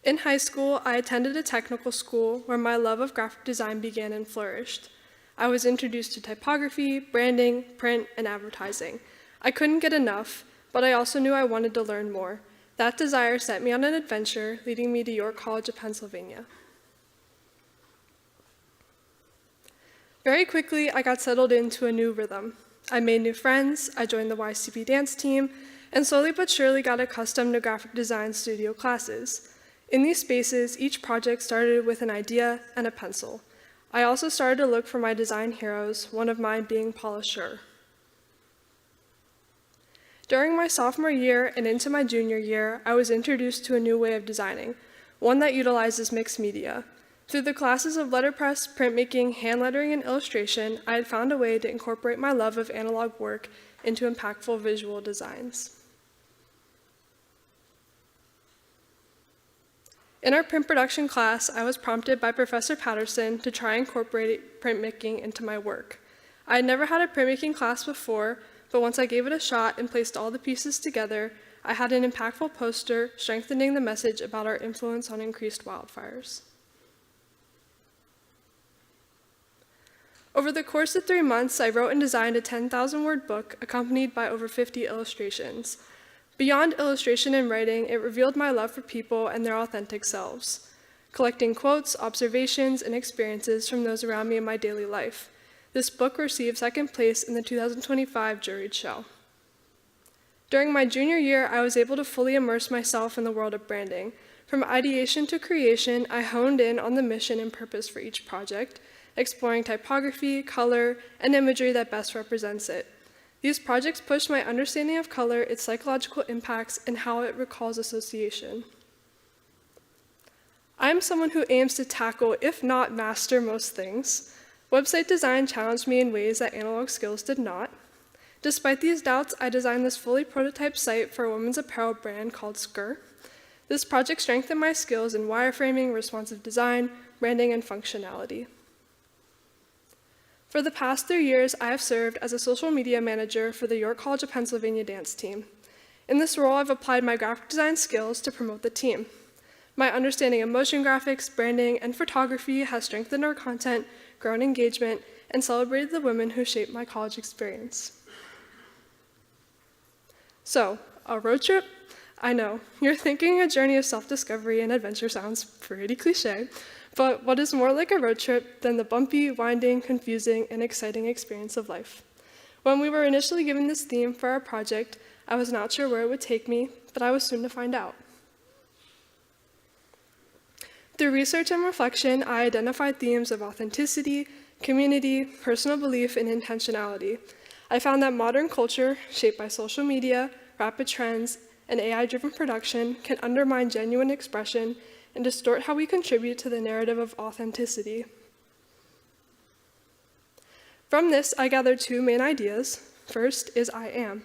In high school, I attended a technical school where my love of graphic design began and flourished. I was introduced to typography, branding, print, and advertising. I couldn't get enough, but I also knew I wanted to learn more. That desire set me on an adventure, leading me to York College of Pennsylvania. Very quickly, I got settled into a new rhythm. I made new friends, I joined the YCP dance team, and slowly but surely got accustomed to graphic design studio classes. In these spaces, each project started with an idea and a pencil. I also started to look for my design heroes, one of mine being Paula Schur. During my sophomore year and into my junior year, I was introduced to a new way of designing, one that utilizes mixed media. Through the classes of letterpress, printmaking, hand lettering, and illustration, I had found a way to incorporate my love of analog work into impactful visual designs. In our print production class, I was prompted by Professor Patterson to try and incorporate printmaking into my work. I had never had a printmaking class before, but once I gave it a shot and placed all the pieces together, I had an impactful poster strengthening the message about our influence on increased wildfires. Over the course of 3 months, I wrote and designed a 10,000-word book accompanied by over 50 illustrations. Beyond illustration and writing, it revealed my love for people and their authentic selves, collecting quotes, observations, and experiences from those around me in my daily life. This book received second place in the 2025 juried show. During my junior year, I was able to fully immerse myself in the world of branding. From ideation to creation, I honed in on the mission and purpose for each project, exploring typography, color, and imagery that best represents it. These projects pushed my understanding of color, its psychological impacts, and how it recalls association. I am someone who aims to tackle, if not master, most things. Website design challenged me in ways that analog skills did not. Despite these doubts, I designed this fully prototype site for a women's apparel brand called Skr. This project strengthened my skills in wireframing, responsive design, branding, and functionality. For the past 3 years, I have served as a social media manager for the York College of Pennsylvania dance team. In this role, I've applied my graphic design skills to promote the team. My understanding of motion graphics, branding, and photography has strengthened our content, grown engagement, and celebrated the women who shaped my college experience. So, a road trip? I know, you're thinking a journey of self-discovery and adventure sounds pretty cliche, but what is more like a road trip than the bumpy, winding, confusing, and exciting experience of life? When we were initially given this theme for our project, I was not sure where it would take me, but I was soon to find out. Through research and reflection, I identified themes of authenticity, community, personal belief, and intentionality. I found that modern culture, shaped by social media, rapid trends, and AI-driven production, can undermine genuine expression and distort how we contribute to the narrative of authenticity. From this, I gathered 2 main ideas. First is I am.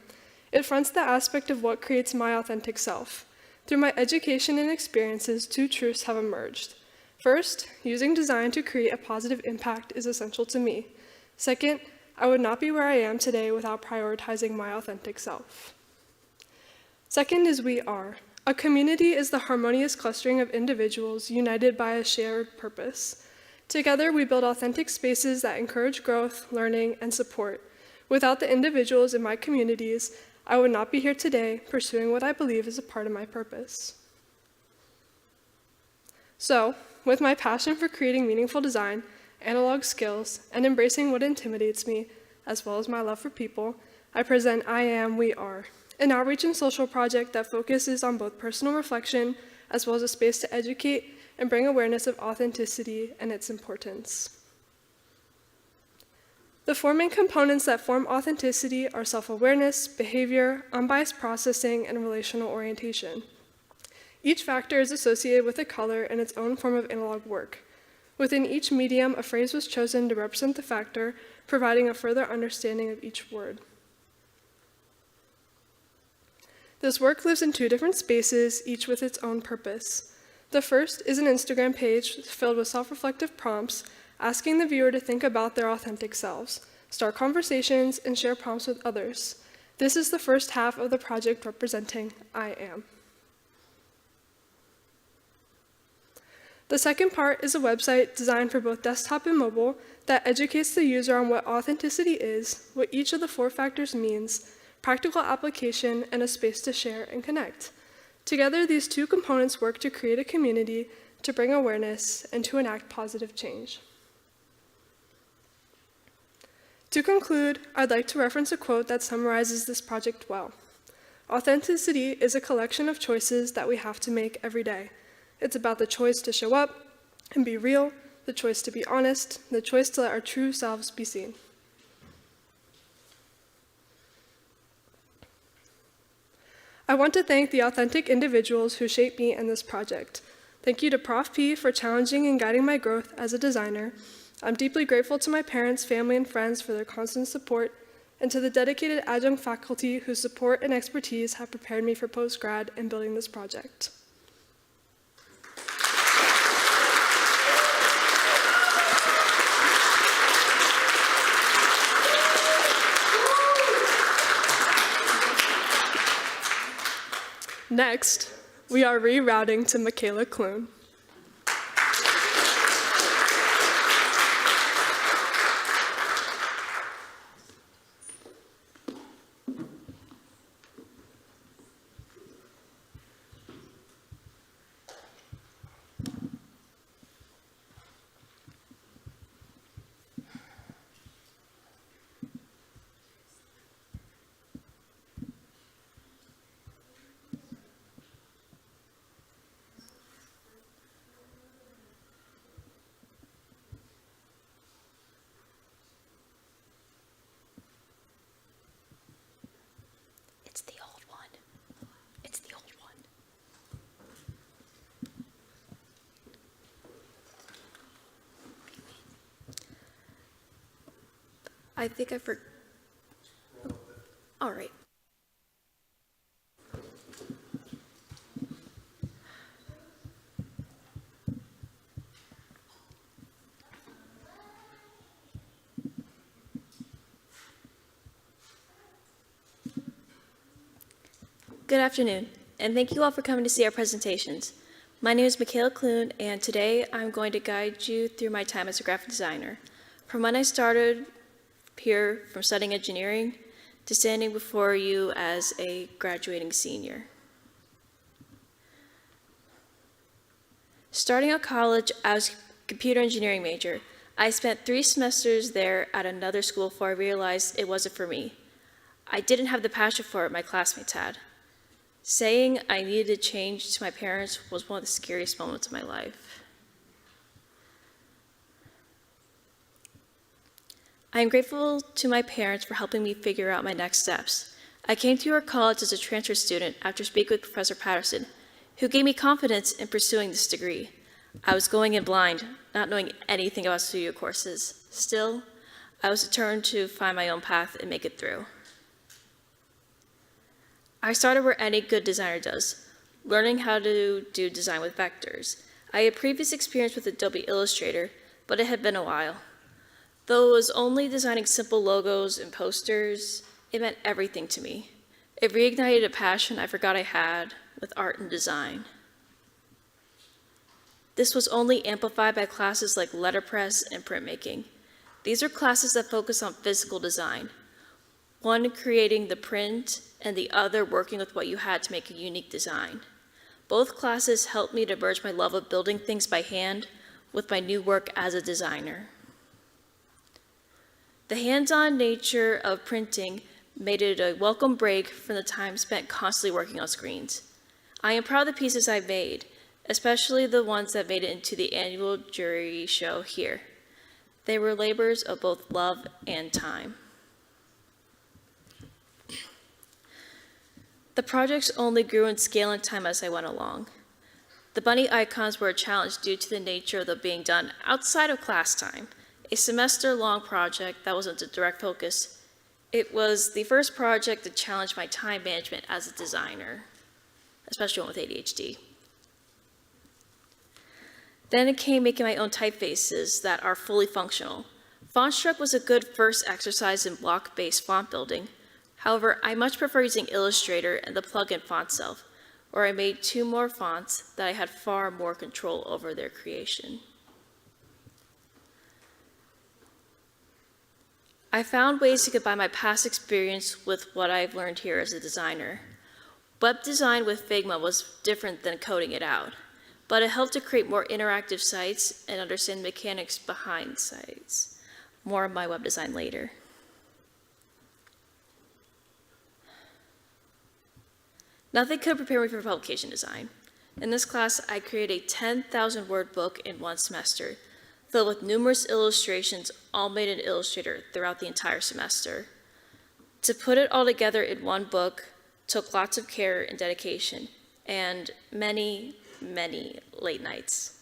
It fronts the aspect of what creates my authentic self. Through my education and experiences, 2 truths have emerged. First, using design to create a positive impact is essential to me. Second, I would not be where I am today without prioritizing my authentic self. Second is we are. A community is the harmonious clustering of individuals united by a shared purpose. Together, we build authentic spaces that encourage growth, learning, and support. Without the individuals in my communities, I would not be here today pursuing what I believe is a part of my purpose. So, with my passion for creating meaningful design, analog skills, and embracing what intimidates me, as well as my love for people, I present I Am, We Are, an outreach and social project that focuses on both personal reflection as well as a space to educate and bring awareness of authenticity and its importance. The four main components that form authenticity are self-awareness, behavior, unbiased processing, and relational orientation. Each factor is associated with a color and its own form of analog work. Within each medium, a phrase was chosen to represent the factor, providing a further understanding of each word. This work lives in two different spaces, each with its own purpose. The first is an Instagram page filled with self-reflective prompts, asking the viewer to think about their authentic selves, start conversations, and share prompts with others. This is the first half of the project representing I Am. The second part is a website designed for both desktop and mobile that educates the user on what authenticity is, what each of the four factors means, practical application, and a space to share and connect. Together, these two components work to create a community, to bring awareness, and to enact positive change. To conclude, I'd like to reference a quote that summarizes this project well. Authenticity is a collection of choices that we have to make every day. It's about the choice to show up and be real, the choice to be honest, the choice to let our true selves be seen. I want to thank the authentic individuals who shaped me and this project. Thank you to Prof. P for challenging and guiding my growth as a designer. I'm deeply grateful to my parents, family, and friends for their constant support, and to the dedicated adjunct faculty whose support and expertise have prepared me for postgrad and building this project. Next, we are rerouting to Michaela Clune. It's the old one. It's the old one. I think I forgot. All right. Good afternoon, and thank you all for coming to see our presentations. My name is Michaela Clune, and today I'm going to guide you through my time as a graphic designer. From when I started here, from studying engineering, to standing before you as a graduating senior. Starting out college, I was a computer engineering major. I spent 3 semesters there at another school before I realized it wasn't for me. I didn't have the passion for it my classmates had. Saying I needed to change to my parents was one of the scariest moments of my life. I am grateful to my parents for helping me figure out my next steps. I came to your college as a transfer student after speaking with Professor Patterson, who gave me confidence in pursuing this degree. I was going in blind, not knowing anything about studio courses. Still, I was determined to find my own path and make it through. I started where any good designer does, learning how to do design with vectors. I had previous experience with Adobe Illustrator, but it had been a while. Though it was only designing simple logos and posters, it meant everything to me. It reignited a passion I forgot I had with art and design. This was only amplified by classes like letterpress and printmaking. These are classes that focus on physical design, one creating the print and the other working with what you had to make a unique design. Both classes helped me to merge my love of building things by hand with my new work as a designer. The hands-on nature of printing made it a welcome break from the time spent constantly working on screens. I am proud of the pieces I've made, especially the ones that made it into the annual jury show here. They were labors of both love and time. The projects only grew in scale and time as I went along. The bunny icons were a challenge due to the nature of them being done outside of class time, a semester-long project that wasn't a direct focus. It was the first project that challenged my time management as a designer, especially one with ADHD. Then it came making my own typefaces that are fully functional. FontStruck was a good first exercise in block-based font building. However, I much prefer using Illustrator and the plugin FontSelf, where I made 2 more fonts that I had far more control over their creation. I found ways to combine my past experience with what I've learned here as a designer. Web design with Figma was different than coding it out, but it helped to create more interactive sites and understand the mechanics behind sites. More of my web design later. Nothing could prepare me for publication design. In this class, I created a 10,000-word book in one semester, filled with numerous illustrations, all made in Illustrator throughout the entire semester. To put it all together in one book took lots of care and dedication, and many, many late nights.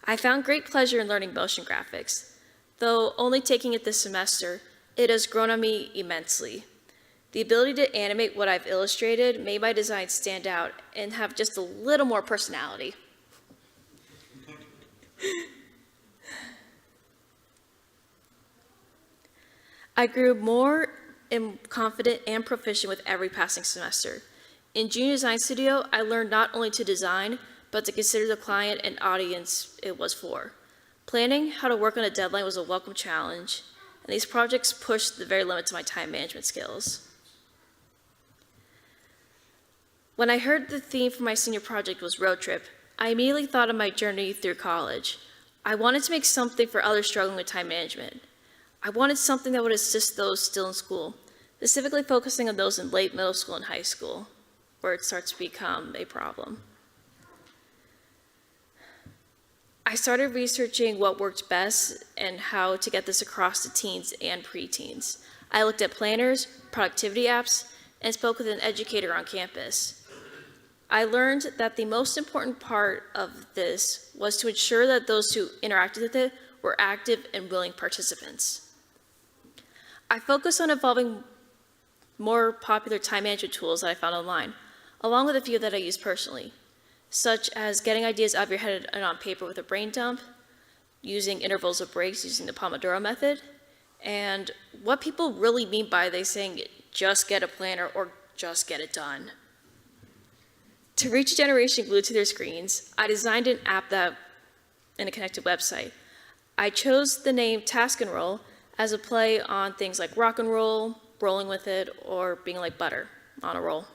I found great pleasure in learning motion graphics. Though only taking it this semester, it has grown on me immensely. The ability to animate what I've illustrated made my design stand out and have just a little more personality. I grew more confident and proficient with every passing semester. In Junior Design Studio, I learned not only to design, but to consider the client and audience it was for. Planning how to work on a deadline was a welcome challenge, and these projects pushed the very limits of my time management skills. When I heard the theme for my senior project was road trip, I immediately thought of my journey through college. I wanted to make something for others struggling with time management. I wanted something that would assist those still in school, specifically focusing on those in late middle school and high school, where it starts to become a problem. I started researching what worked best and how to get this across to teens and preteens. I looked at planners, productivity apps, and spoke with an educator on campus. I learned that the most important part of this was to ensure that those who interacted with it were active and willing participants. I focused on evolving more popular time management tools that I found online, along with a few that I use personally, such as getting ideas out of your head and on paper with a brain dump, using intervals of breaks using the Pomodoro method, and what people really mean by they saying just get a planner or just get it done. To reach a generation glued to their screens, I designed an app and a connected website. I chose the name Task and Roll as a play on things like rock and roll, rolling with it, or being like butter on a roll.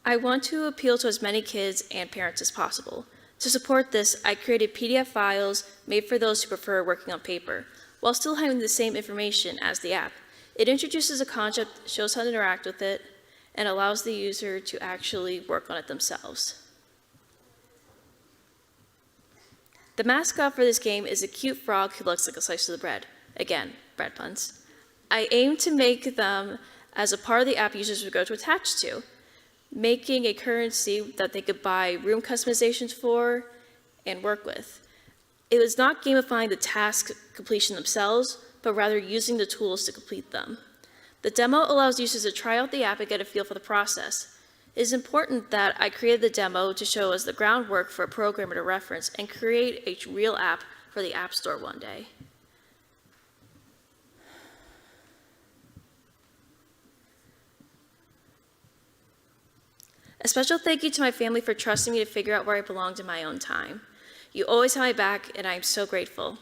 I want to appeal to as many kids and parents as possible. To support this, I created PDF files made for those who prefer working on paper, while still having the same information as the app. It introduces a concept, shows how to interact with it, and allows the user to actually work on it themselves. The mascot for this game is a cute frog who looks like a slice of the bread. Again, bread puns. I aim to make them as a part of the app users would go to attach to, making a currency that they could buy room customizations for and work with. It was not gamifying the task completion themselves, but rather using the tools to complete them. The demo allows users to try out the app and get a feel for the process. It is important that I created the demo to show us the groundwork for a programmer to reference and create a real app for the App Store one day. A special thank you to my family for trusting me to figure out where I belonged in my own time. You always have my back, and I am so grateful.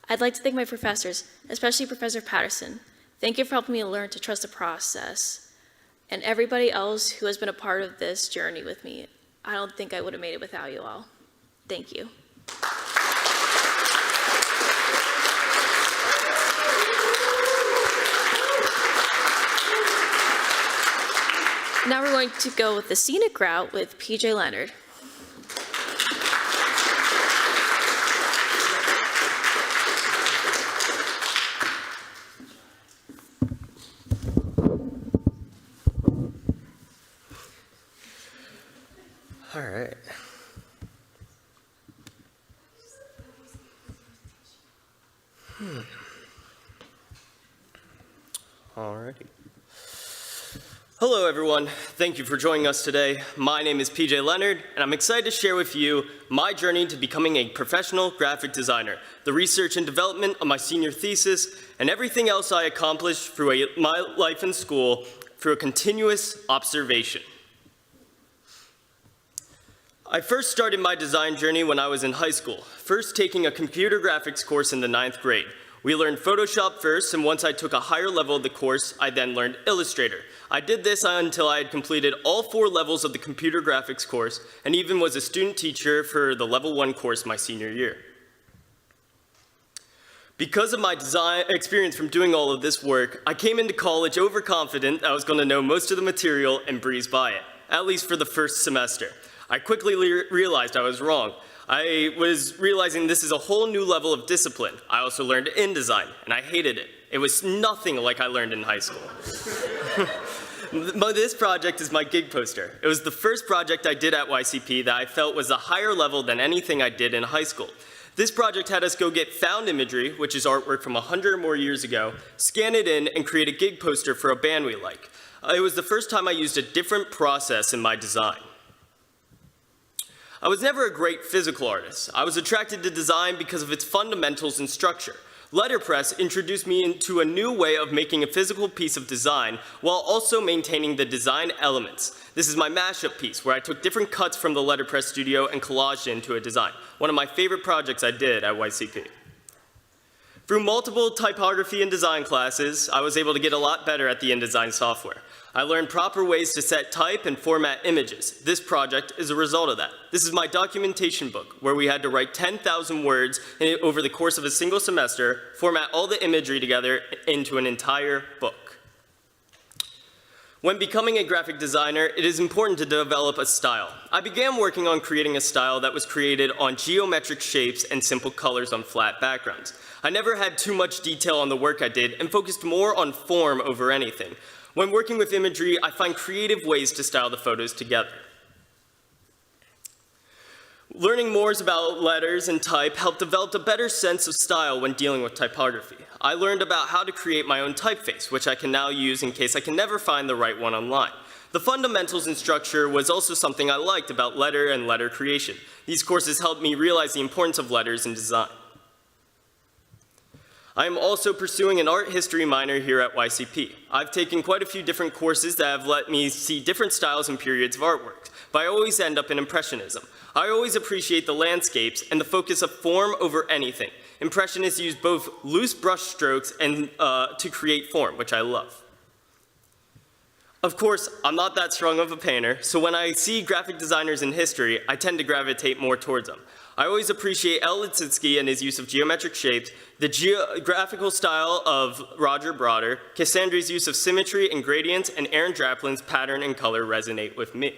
I'd like to thank my professors, especially Professor Patterson. Thank you for helping me learn to trust the process. And everybody else who has been a part of this journey with me. I don't think I would have made it without you all. Thank you. Now we're going to go with the scenic route with PJ Leonard. Alrighty. Hello, everyone. Thank you for joining us today. My name is PJ Leonard, and I'm excited to share with you my journey to becoming a professional graphic designer, the research and development of my senior thesis, and everything else I accomplished through my life in school through a continuous observation. I first started my design journey when I was in high school, first taking a computer graphics course in the 9th grade. We learned Photoshop first, and once I took a higher level of the course, I then learned Illustrator. I did this until I had completed all 4 levels of the computer graphics course, and even was a student teacher for the level 1 course my senior year. Because of my design experience from doing all of this work, I came into college overconfident I was going to know most of the material and breeze by it, at least for the first semester. I quickly realized I was wrong. I was realizing this is a whole new level of discipline. I also learned InDesign, and I hated it. It was nothing like I learned in high school. But this project is my gig poster. It was the first project I did at YCP that I felt was a higher level than anything I did in high school. This project had us go get found imagery, which is artwork from 100 or more years ago, scan it in, and create a gig poster for a band we like. It was the first time I used a different process in my design. I was never a great physical artist. I was attracted to design because of its fundamentals and structure. Letterpress introduced me into a new way of making a physical piece of design while also maintaining the design elements. This is my mashup piece, where I took different cuts from the Letterpress studio and collaged it into a design. One of my favorite projects I did at YCP. Through multiple typography and design classes, I was able to get a lot better at the InDesign software. I learned proper ways to set type and format images. This project is a result of that. This is my documentation book, where we had to write 10,000 words over the course of a single semester, format all the imagery together into an entire book. When becoming a graphic designer, it is important to develop a style. I began working on creating a style that was created on geometric shapes and simple colors on flat backgrounds. I never had too much detail on the work I did and focused more on form over anything. When working with imagery, I find creative ways to style the photos together. Learning more about letters and type helped develop a better sense of style when dealing with typography. I learned about how to create my own typeface, which I can now use in case I can never find the right one online. The fundamentals and structure was also something I liked about letter and letter creation. These courses helped me realize the importance of letters in design. I am also pursuing an art history minor here at YCP. I've taken quite a few different courses that have let me see different styles and periods of artwork, but I always end up in Impressionism. I always appreciate the landscapes and the focus of form over anything. Impressionists use both loose brush strokes and to create form, which I love. Of course, I'm not that strong of a painter, so when I see graphic designers in history, I tend to gravitate more towards them. I always appreciate Earle and his use of geometric shapes, the geographical style of Roger Broder, Cassandra's use of symmetry and gradients, and Aaron Draplin's pattern and color resonate with me.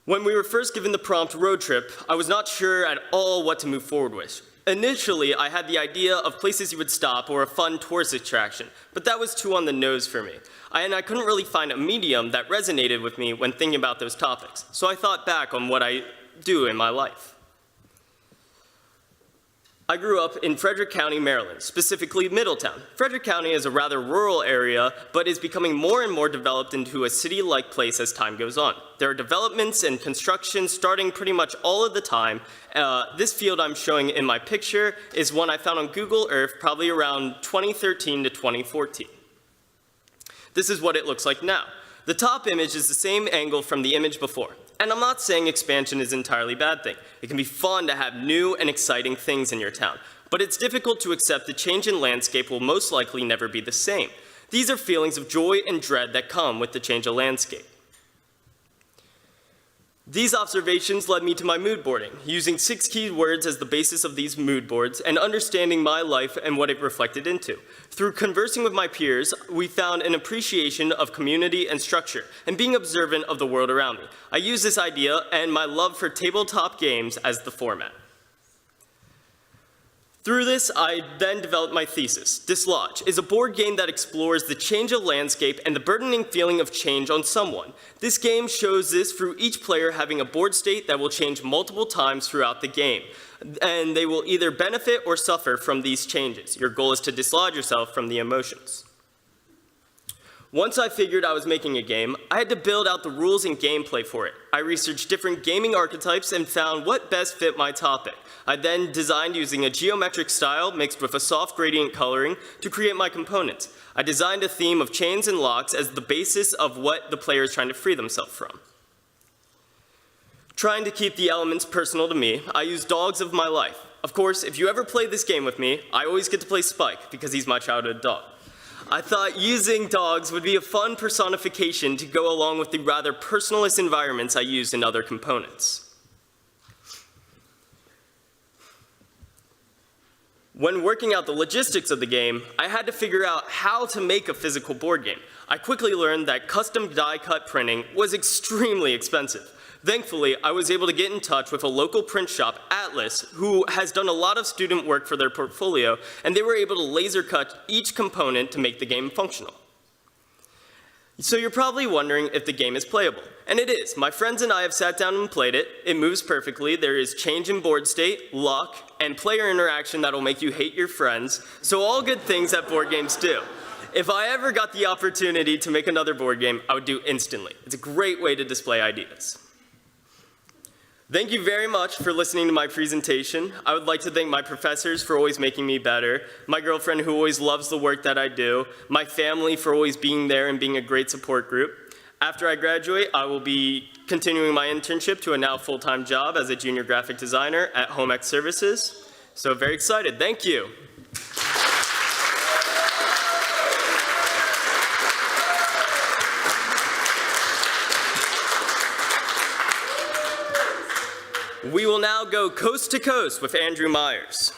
When we were first given the prompt road trip, I was not sure at all what to move forward with. Initially, I had the idea of places you would stop or a fun tourist attraction, but that was too on the nose for me. I couldn't really find a medium that resonated with me when thinking about those topics, so I thought back on what I do in my life. I grew up in Frederick County, Maryland, specifically Middletown. Frederick County is a rather rural area, but is becoming more and more developed into a city-like place as time goes on. There are developments and construction starting pretty much all of the time. This field I'm showing in my picture is one I found on Google Earth probably around 2013 to 2014. This is what it looks like now. The top image is the same angle from the image before. And I'm not saying expansion is an entirely bad thing. It can be fun to have new and exciting things in your town. But it's difficult to accept the change in landscape will most likely never be the same. These are feelings of joy and dread that come with the change of landscape. These observations led me to my mood boarding, using 6 key words as the basis of these mood boards and understanding my life and what it reflected into. Through conversing with my peers, we found an appreciation of community and structure and being observant of the world around me. I use this idea and my love for tabletop games as the format. Through this, I then developed my thesis. Dislodge is a board game that explores the change of landscape and the burdening feeling of change on someone. This game shows this through each player having a board state that will change multiple times throughout the game. and they will either benefit or suffer from these changes. Your goal is to dislodge yourself from the emotions. Once I figured I was making a game, I had to build out the rules and gameplay for it. I researched different gaming archetypes and found what best fit my topic. I then designed using a geometric style mixed with a soft gradient coloring to create my components. I designed a theme of chains and locks as the basis of what the player is trying to free themselves from. Trying to keep the elements personal to me, I used dogs of my life. Of course, if you ever play this game with me, I always get to play Spike because he's my childhood dog. I thought using dogs would be a fun personification to go along with the rather personalist environments I used in other components. When working out the logistics of the game, I had to figure out how to make a physical board game. I quickly learned that custom die-cut printing was extremely expensive. Thankfully, I was able to get in touch with a local print shop, Atlas, who has done a lot of student work for their portfolio, and they were able to laser cut each component to make the game functional. So you're probably wondering if the game is playable, and it is. My friends and I have sat down and played it. It moves perfectly. There is change in board state, luck, and player interaction that'll make you hate your friends, so all good things that board games do. If I ever got the opportunity to make another board game, I would do instantly. It's a great way to display ideas. Thank you very much for listening to my presentation. I would like to thank my professors for always making me better, my girlfriend who always loves the work that I do, my family for always being there and being a great support group. After I graduate, I will be continuing my internship to a now full-time job as a junior graphic designer at Home Ec Services. So very excited. Thank you. We will now go coast to coast with Andrew Myers.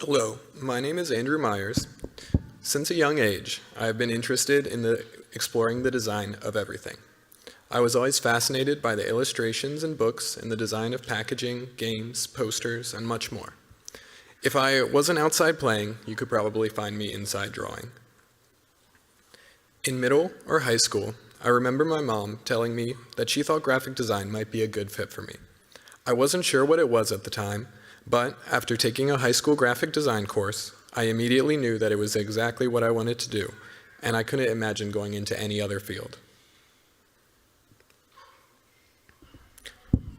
Hello, my name is Andrew Myers. Since a young age, I have been interested in exploring the design of everything. I was always fascinated by the illustrations in books and the design of packaging, games, posters, and much more. If I wasn't outside playing, you could probably find me inside drawing. In middle or high school, I remember my mom telling me that she thought graphic design might be a good fit for me. I wasn't sure what it was at the time, but after taking a high school graphic design course, I immediately knew that it was exactly what I wanted to do, and I couldn't imagine going into any other field.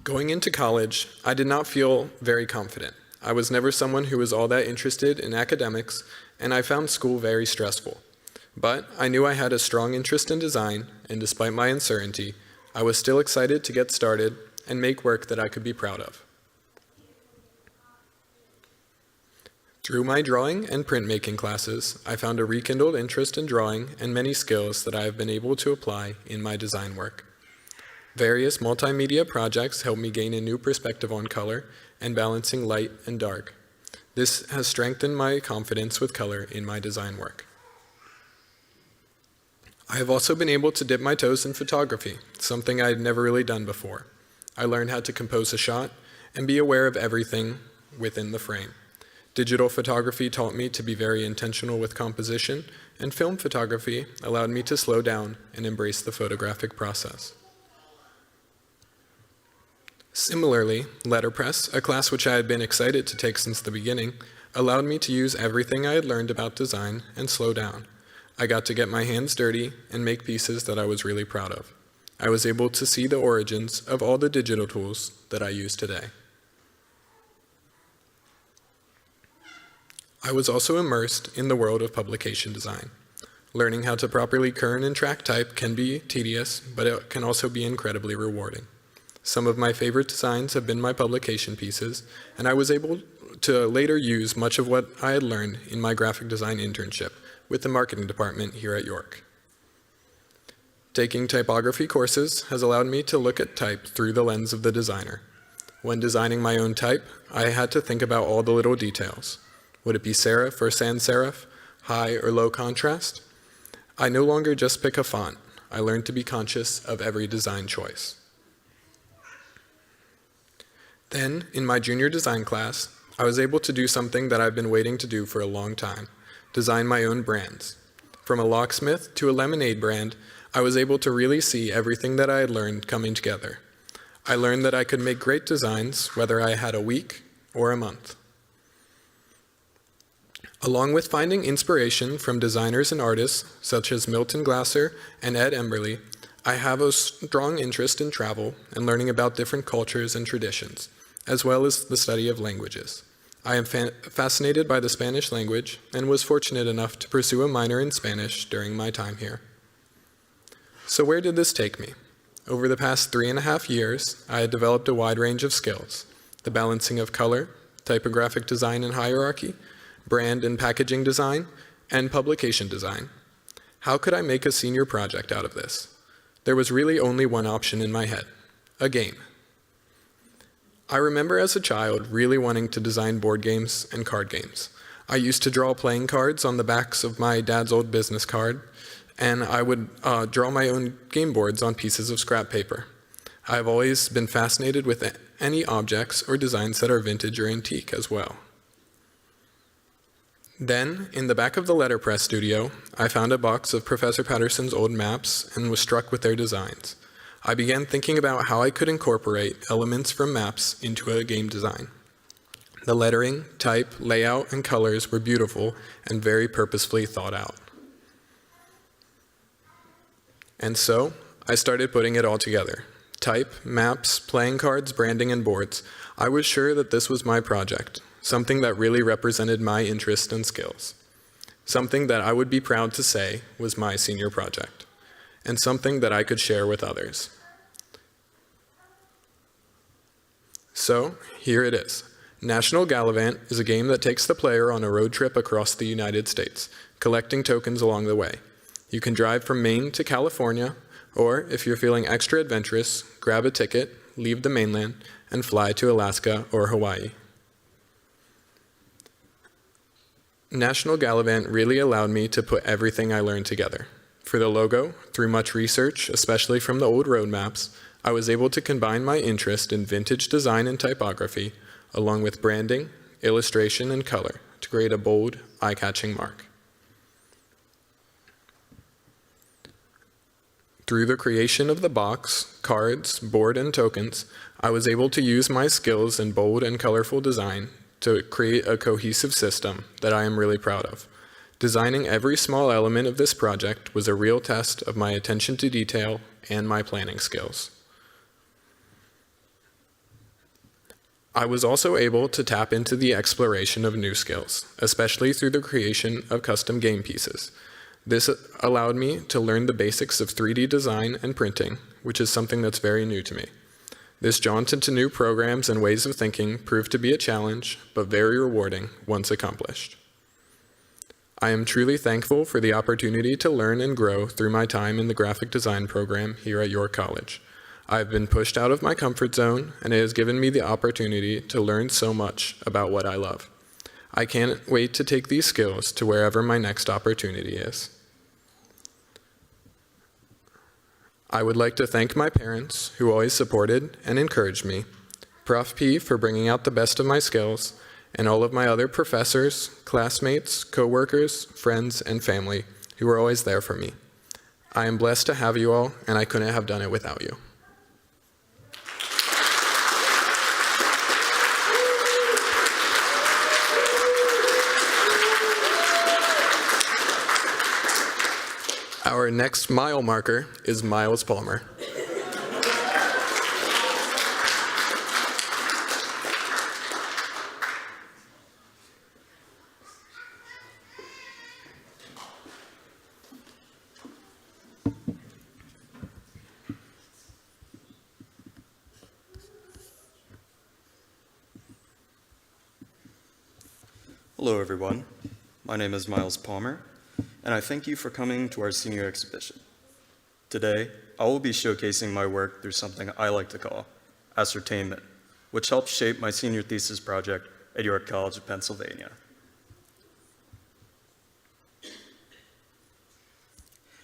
Going into college, I did not feel very confident. I was never someone who was all that interested in academics, and I found school very stressful. But I knew I had a strong interest in design, and despite my uncertainty, I was still excited to get started and make work that I could be proud of. Through my drawing and printmaking classes, I found a rekindled interest in drawing and many skills that I have been able to apply in my design work. Various multimedia projects helped me gain a new perspective on color and balancing light and dark. This has strengthened my confidence with color in my design work. I have also been able to dip my toes in photography, something I had never really done before. I learned how to compose a shot and be aware of everything within the frame. Digital photography taught me to be very intentional with composition, and film photography allowed me to slow down and embrace the photographic process. Similarly, letterpress, a class which I had been excited to take since the beginning, allowed me to use everything I had learned about design and slow down. I got to get my hands dirty and make pieces that I was really proud of. I was able to see the origins of all the digital tools that I use today. I was also immersed in the world of publication design. Learning how to properly kern and track type can be tedious, but it can also be incredibly rewarding. Some of my favorite designs have been my publication pieces, and I was able to later use much of what I had learned in my graphic design internship with the marketing department here at York. Taking typography courses has allowed me to look at type through the lens of the designer. When designing my own type, I had to think about all the little details. Would it be serif or sans serif, high or low contrast? I no longer just pick a font. I learned to be conscious of every design choice. Then, in my junior design class, I was able to do something that I've been waiting to do for a long time, design my own brands. From a locksmith to a lemonade brand, I was able to really see everything that I had learned coming together. I learned that I could make great designs whether I had a week or a month. Along with finding inspiration from designers and artists such as Milton Glasser and Ed Emberley, I have a strong interest in travel and learning about different cultures and traditions, as well as the study of languages. I am fascinated by the Spanish language and was fortunate enough to pursue a minor in Spanish during my time here. So where did this take me? Over the past 3.5 years, I had developed a wide range of skills: the balancing of color, typographic design and hierarchy, brand and packaging design, and publication design. How could I make a senior project out of this? There was really only one option in my head: a game. I remember as a child really wanting to design board games and card games. I used to draw playing cards on the backs of my dad's old business card, and I would draw my own game boards on pieces of scrap paper. I've always been fascinated with any objects or designs that are vintage or antique as well. Then, in the back of the letterpress studio, I found a box of Professor Patterson's old maps and was struck with their designs. I began thinking about how I could incorporate elements from maps into a game design. The lettering, type, layout, and colors were beautiful and very purposefully thought out. And so, I started putting it all together. Type, maps, playing cards, branding, and boards. I was sure that this was my project, something that really represented my interest and skills. Something that I would be proud to say was my senior project, and something that I could share with others. So, here it is. National Gallivant is a game that takes the player on a road trip across the United States, collecting tokens along the way. You can drive from Maine to California, or if you're feeling extra adventurous, grab a ticket, leave the mainland, and fly to Alaska or Hawaii. National Gallivant really allowed me to put everything I learned together. For the logo, through much research, especially from the old road maps, I was able to combine my interest in vintage design and typography, along with branding, illustration, and color, to create a bold, eye-catching mark. Through the creation of the box, cards, board, and tokens, I was able to use my skills in bold and colorful design to create a cohesive system that I am really proud of. Designing every small element of this project was a real test of my attention to detail and my planning skills. I was also able to tap into the exploration of new skills, especially through the creation of custom game pieces. This allowed me to learn the basics of 3D design and printing, which is something that's very new to me. This jaunt into new programs and ways of thinking proved to be a challenge, but very rewarding once accomplished. I am truly thankful for the opportunity to learn and grow through my time in the graphic design program here at York College. I have been pushed out of my comfort zone, and it has given me the opportunity to learn so much about what I love. I can't wait to take these skills to wherever my next opportunity is. I would like to thank my parents, who always supported and encouraged me, Prof. P for bringing out the best of my skills, and all of my other professors, classmates, coworkers, friends, and family who were always there for me. I am blessed to have you all, and I couldn't have done it without you. Our next mile marker is Miles Palmer. Hello everyone, my name is Miles Palmer, and I thank you for coming to our senior exhibition. Today, I will be showcasing my work through something I like to call ascertainment, which helped shape my senior thesis project at York College of Pennsylvania.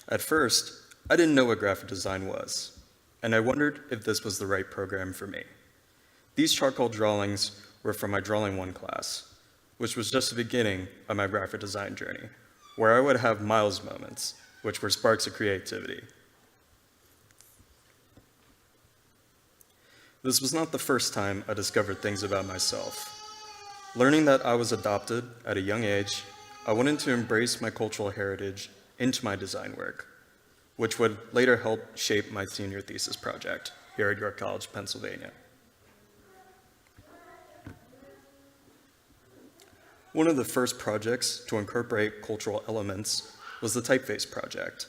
At first, I didn't know what graphic design was, and I wondered if this was the right program for me. These charcoal drawings were from my Drawing 1 class, which was just the beginning of my graphic design journey, where I would have Miles moments, which were sparks of creativity. This was not the first time I discovered things about myself. Learning that I was adopted at a young age, I wanted to embrace my cultural heritage into my design work, which would later help shape my senior thesis project here at York College, Pennsylvania. One of the first projects to incorporate cultural elements was the typeface project.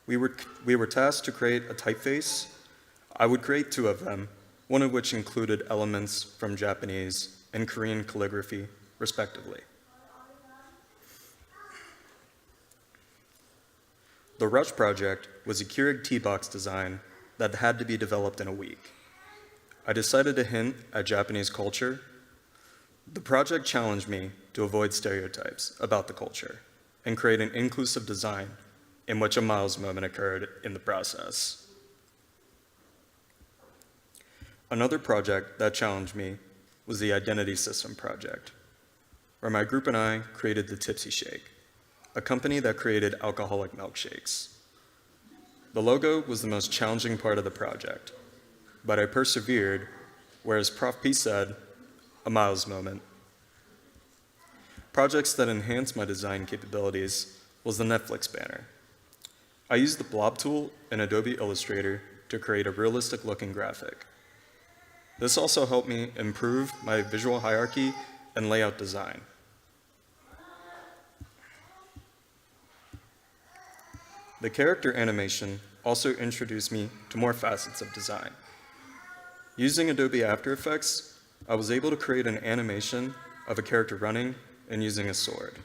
We were tasked to create a typeface. I would create 2 of them, one of which included elements from Japanese and Korean calligraphy, respectively. The Rush project was a Keurig tea box design that had to be developed in a week. I decided to hint at Japanese culture. The project challenged me to avoid stereotypes about the culture and create an inclusive design in which a Miles moment occurred in the process. Another project that challenged me was the Identity System project, where my group and I created the Tipsy Shake, a company that created alcoholic milkshakes. The logo was the most challenging part of the project, but I persevered, whereas Prof. P said, a Miles moment. Projects that enhanced my design capabilities was the Netflix banner. I used the blob tool in Adobe Illustrator to create a realistic looking graphic. This also helped me improve my visual hierarchy and layout design. The character animation also introduced me to more facets of design. Using Adobe After Effects, I was able to create an animation of a character running and using a sword.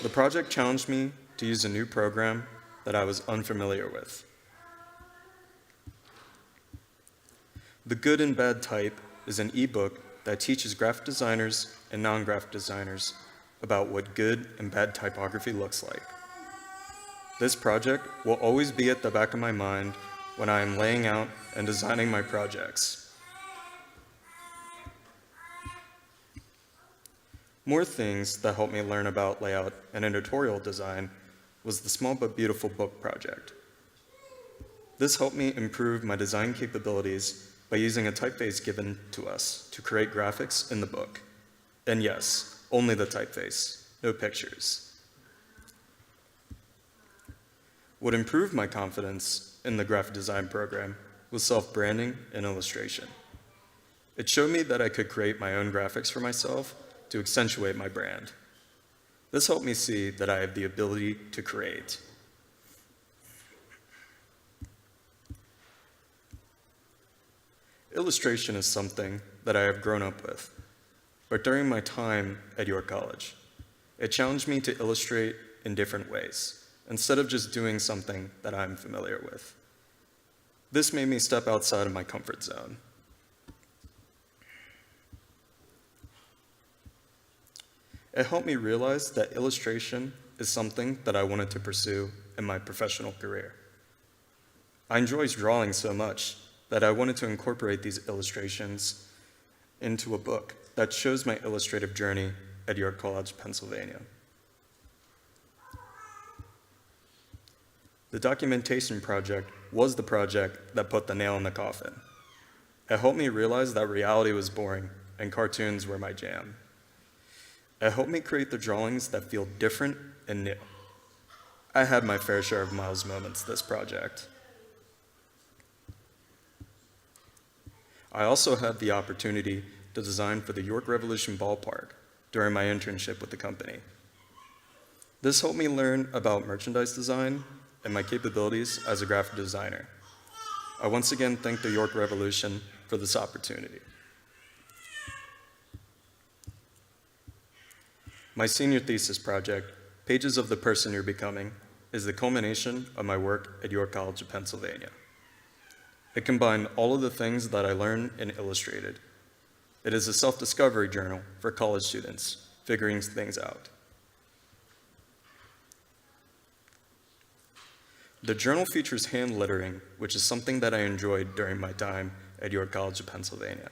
The project challenged me to use a new program that I was unfamiliar with. The Good and Bad Type is an ebook that teaches graphic designers and non-graphic designers about what good and bad typography looks like. This project will always be at the back of my mind when I am laying out and designing my projects. More things that helped me learn about layout and editorial design was the Small But Beautiful Book project. This helped me improve my design capabilities by using a typeface given to us to create graphics in the book. And yes, only the typeface, no pictures. What improved my confidence in the graphic design program was self-branding and illustration. It showed me that I could create my own graphics for myself to accentuate my brand. This helped me see that I have the ability to create. Illustration is something that I have grown up with, but during my time at York College, it challenged me to illustrate in different ways, instead of just doing something that I'm familiar with. This made me step outside of my comfort zone. It helped me realize that illustration is something that I wanted to pursue in my professional career. I enjoy drawing so much that I wanted to incorporate these illustrations into a book that shows my illustrative journey at York College, Pennsylvania. The documentation project was the project that put the nail in the coffin. It helped me realize that reality was boring and cartoons were my jam. It helped me create the drawings that feel different and new. I had my fair share of Miles moments this project. I also had the opportunity to design for the York Revolution Ballpark during my internship with the company. This helped me learn about merchandise design and my capabilities as a graphic designer. I once again thank the York Revolution for this opportunity. My senior thesis project, Pages of the Person You're Becoming, is the culmination of my work at York College of Pennsylvania. It combined all of the things that I learned and illustrated. It is a self-discovery journal for college students, figuring things out. The journal features hand lettering, which is something that I enjoyed during my time at York College of Pennsylvania.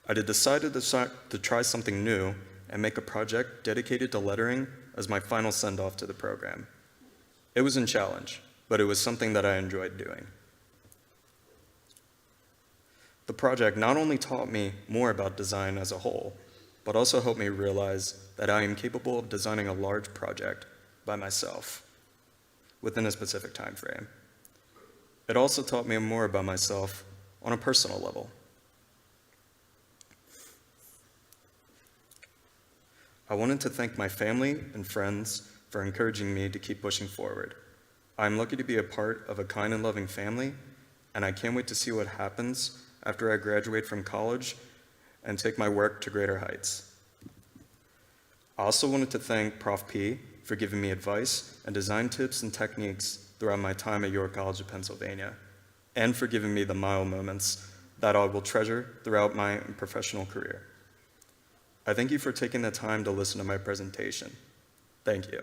I decided to try something new and make a project dedicated to lettering as my final send-off to the program. It was a challenge, but it was something that I enjoyed doing. The project not only taught me more about design as a whole, but also helped me realize that I am capable of designing a large project by myself within a specific time frame. It also taught me more about myself on a personal level. I wanted to thank my family and friends for encouraging me to keep pushing forward. I'm lucky to be a part of a kind and loving family, and I can't wait to see what happens after I graduate from college and take my work to greater heights. I also wanted to thank Prof. P for giving me advice and design tips and techniques throughout my time at York College of Pennsylvania, and for giving me the mile moments that I will treasure throughout my professional career. I thank you for taking the time to listen to my presentation. Thank you.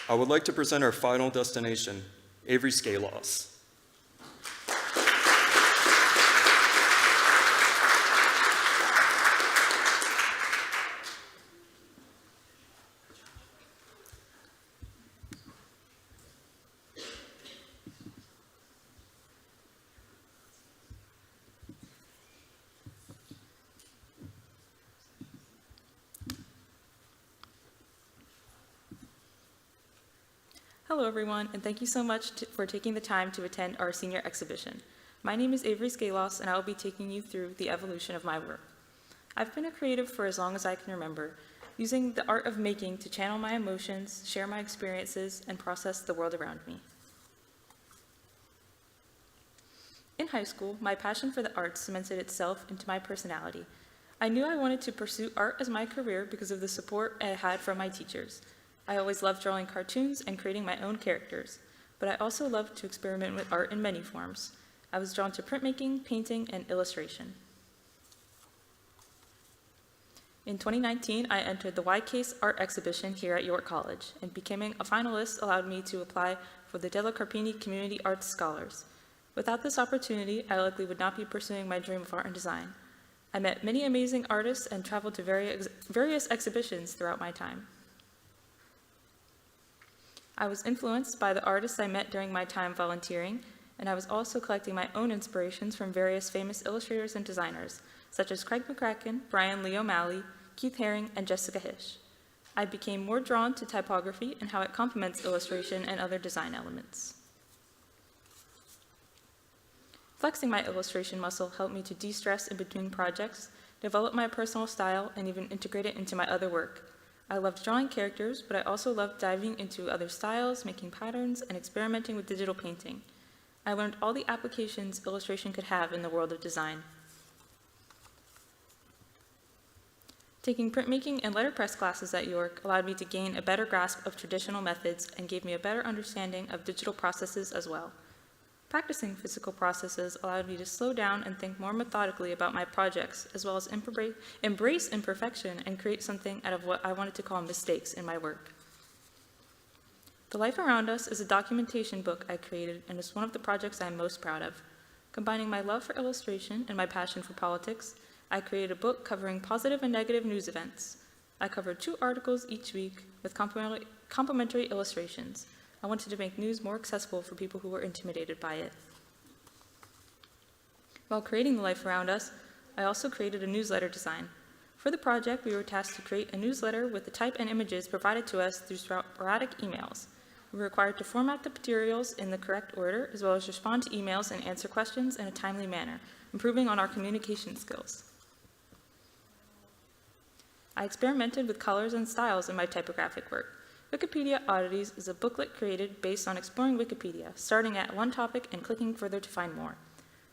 I would like to present our final destination, Avery Skalos. Hello everyone, and thank you so much for taking the time to attend our senior exhibition. My name is Avery Skalos, and I will be taking you through the evolution of my work. I've been a creative for as long as I can remember, using the art of making to channel my emotions, share my experiences, and process the world around me. In high school, my passion for the arts cemented itself into my personality. I knew I wanted to pursue art as my career because of the support I had from my teachers. I always loved drawing cartoons and creating my own characters, but I also loved to experiment with art in many forms. I was drawn to printmaking, painting, and illustration. In 2019, I entered the Y-Case art exhibition here at York College, and becoming a finalist allowed me to apply for the Della Carpini Community Arts Scholars. Without this opportunity, I likely would not be pursuing my dream of art and design. I met many amazing artists and traveled to various exhibitions throughout my time. I was influenced by the artists I met during my time volunteering, and I was also collecting my own inspirations from various famous illustrators and designers, such as Craig McCracken, Brian Lee O'Malley, Keith Haring, and Jessica Hish. I became more drawn to typography and how it complements illustration and other design elements. Flexing my illustration muscle helped me to de-stress in between projects, develop my personal style, and even integrate it into my other work. I loved drawing characters, but I also loved diving into other styles, making patterns, and experimenting with digital painting. I learned all the applications illustration could have in the world of design. Taking printmaking and letterpress classes at York allowed me to gain a better grasp of traditional methods and gave me a better understanding of digital processes as well. Practicing physical processes allowed me to slow down and think more methodically about my projects, as well as embrace imperfection and create something out of what I wanted to call mistakes in my work. The Life Around Us is a documentation book I created and is one of the projects I am most proud of. Combining my love for illustration and my passion for politics, I created a book covering positive and negative news events. I covered 2 articles each week with complementary illustrations. I wanted to make news more accessible for people who were intimidated by it. While creating The Life Around Us, I also created a newsletter design. For the project, we were tasked to create a newsletter with the type and images provided to us through sporadic emails. We were required to format the materials in the correct order, as well as respond to emails and answer questions in a timely manner, improving on our communication skills. I experimented with colors and styles in my typographic work. Wikipedia Oddities is a booklet created based on exploring Wikipedia, starting at one topic and clicking further to find more.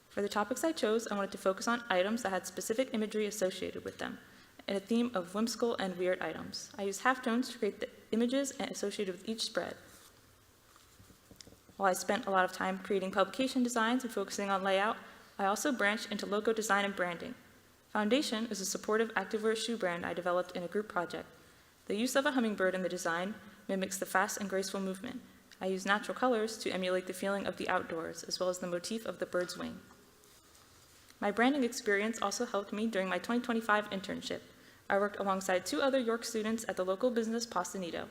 For the topics I chose, I wanted to focus on items that had specific imagery associated with them, and a theme of whimsical and weird items. I used halftones to create the images associated with each spread. While I spent a lot of time creating publication designs and focusing on layout, I also branched into logo design and branding. Foundation is a supportive activewear shoe brand I developed in a group project. The use of a hummingbird in the design mimics the fast and graceful movement. I use natural colors to emulate the feeling of the outdoors, as well as the motif of the bird's wing. My branding experience also helped me during my 2025 internship. I worked alongside 2 other York students at the local business Pastanito.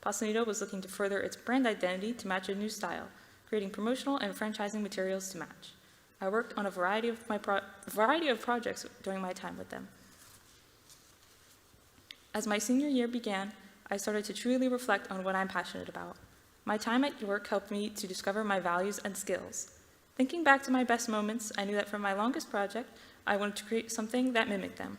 Pastanito was looking to further its brand identity to match a new style, creating promotional and franchising materials to match. I worked on a variety of projects during my time with them. As my senior year began, I started to truly reflect on what I'm passionate about. My time at York helped me to discover my values and skills. Thinking back to my best moments, I knew that for my longest project, I wanted to create something that mimicked them.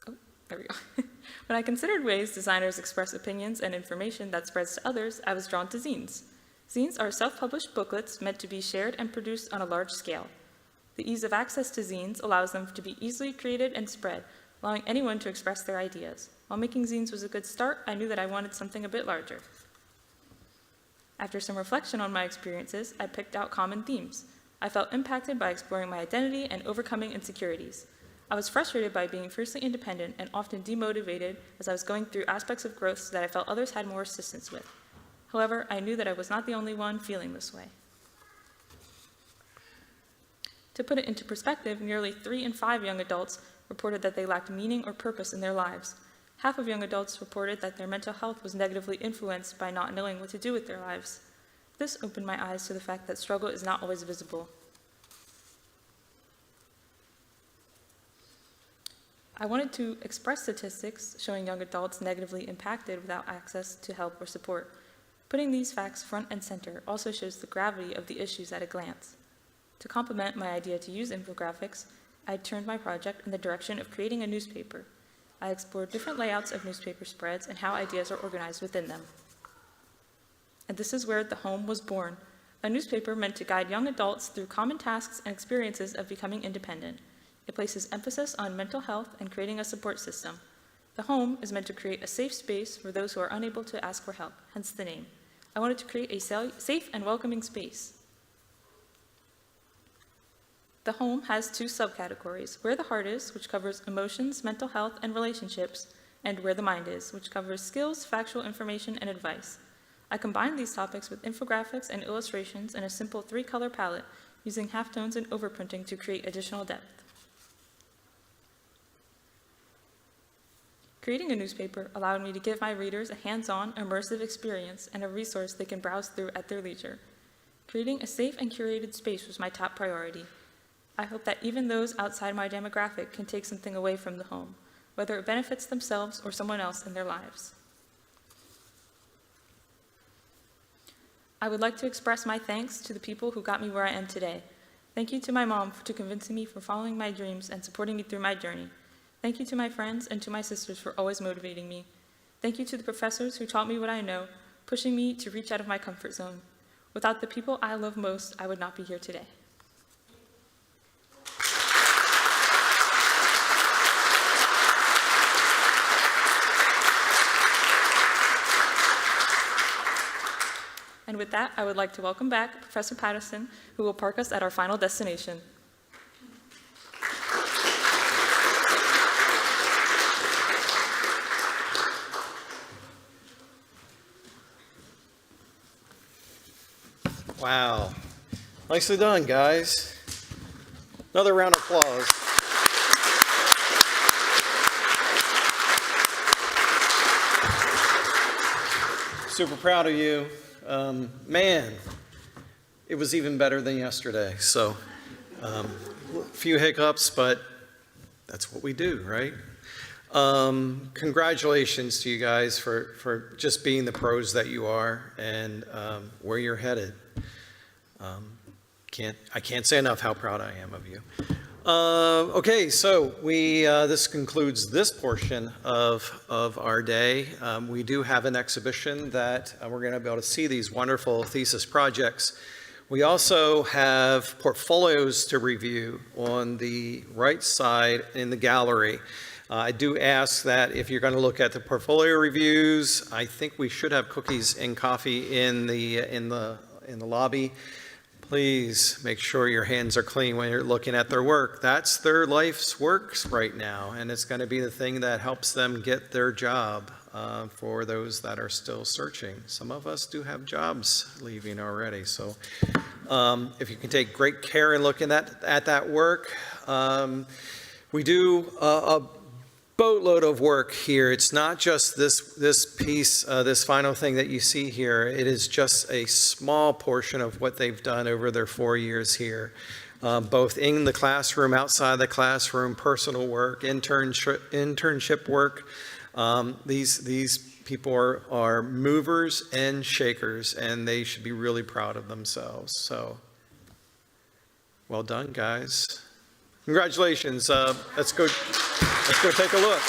Oh, there we go. When I considered ways designers express opinions and information that spreads to others, I was drawn to zines. Zines are self-published booklets meant to be shared and produced on a large scale. The ease of access to zines allows them to be easily created and spread, allowing anyone to express their ideas. While making zines was a good start, I knew that I wanted something a bit larger. After some reflection on my experiences, I picked out common themes. I felt impacted by exploring my identity and overcoming insecurities. I was frustrated by being fiercely independent and often demotivated as I was going through aspects of growth that I felt others had more assistance with. However, I knew that I was not the only one feeling this way. To put it into perspective, nearly 3 in 5 young adults reported that they lacked meaning or purpose in their lives. Half of young adults reported that their mental health was negatively influenced by not knowing what to do with their lives. This opened my eyes to the fact that struggle is not always visible. I wanted to express statistics showing young adults negatively impacted without access to help or support. Putting these facts front and center also shows the gravity of the issues at a glance. To complement my idea to use infographics, I turned my project in the direction of creating a newspaper. I explored different layouts of newspaper spreads and how ideas are organized within them. And this is where The Home was born, a newspaper meant to guide young adults through common tasks and experiences of becoming independent. It places emphasis on mental health and creating a support system. The Home is meant to create a safe space for those who are unable to ask for help, hence the name. I wanted to create a safe and welcoming space. The Home has 2 subcategories: Where the Heart Is, which covers emotions, mental health, and relationships, and Where the Mind Is, which covers skills, factual information, and advice. I combined these topics with infographics and illustrations in a simple 3-color palette, using halftones and overprinting to create additional depth. Creating a newspaper allowed me to give my readers a hands-on, immersive experience and a resource they can browse through at their leisure. Creating a safe and curated space was my top priority. I hope that even those outside my demographic can take something away from The Home, whether it benefits themselves or someone else in their lives. I would like to express my thanks to the people who got me where I am today. Thank you to my mom for convincing me for following my dreams and supporting me through my journey. Thank you to my friends and to my sisters for always motivating me. Thank you to the professors who taught me what I know, pushing me to reach out of my comfort zone. Without the people I love most, I would not be here today. And with that, I would like to welcome back Professor Patterson, who will park us at our final destination. Wow. Nicely done, guys. Another round of applause. Super proud of you. Man, it was even better than yesterday. So, a few hiccups, but that's what we do, right? Congratulations to you guys for just being the pros that you are and where you're headed. I can't say enough how proud I am of you. Okay, so this concludes this portion of our day. We do have an exhibition that we're going to be able to see these wonderful thesis projects. We also have portfolios to review on the right side in the gallery. I do ask that if you're going to look at the portfolio reviews, I think we should have cookies and coffee in the lobby. Please make sure your hands are clean when you're looking at their work. That's their life's works right now, and it's going to be the thing that helps them get their job for those that are still searching. Some of us do have jobs leaving already, so if you can take great care in looking at that work. We do a boatload of work here. It's not just this piece, this final thing that you see here. It is just a small portion of what they've done over their 4 years here, both in the classroom, outside the classroom, personal work, internship work. These people are movers and shakers, and they should be really proud of themselves. So, well done, guys. Congratulations. Let's go take a look.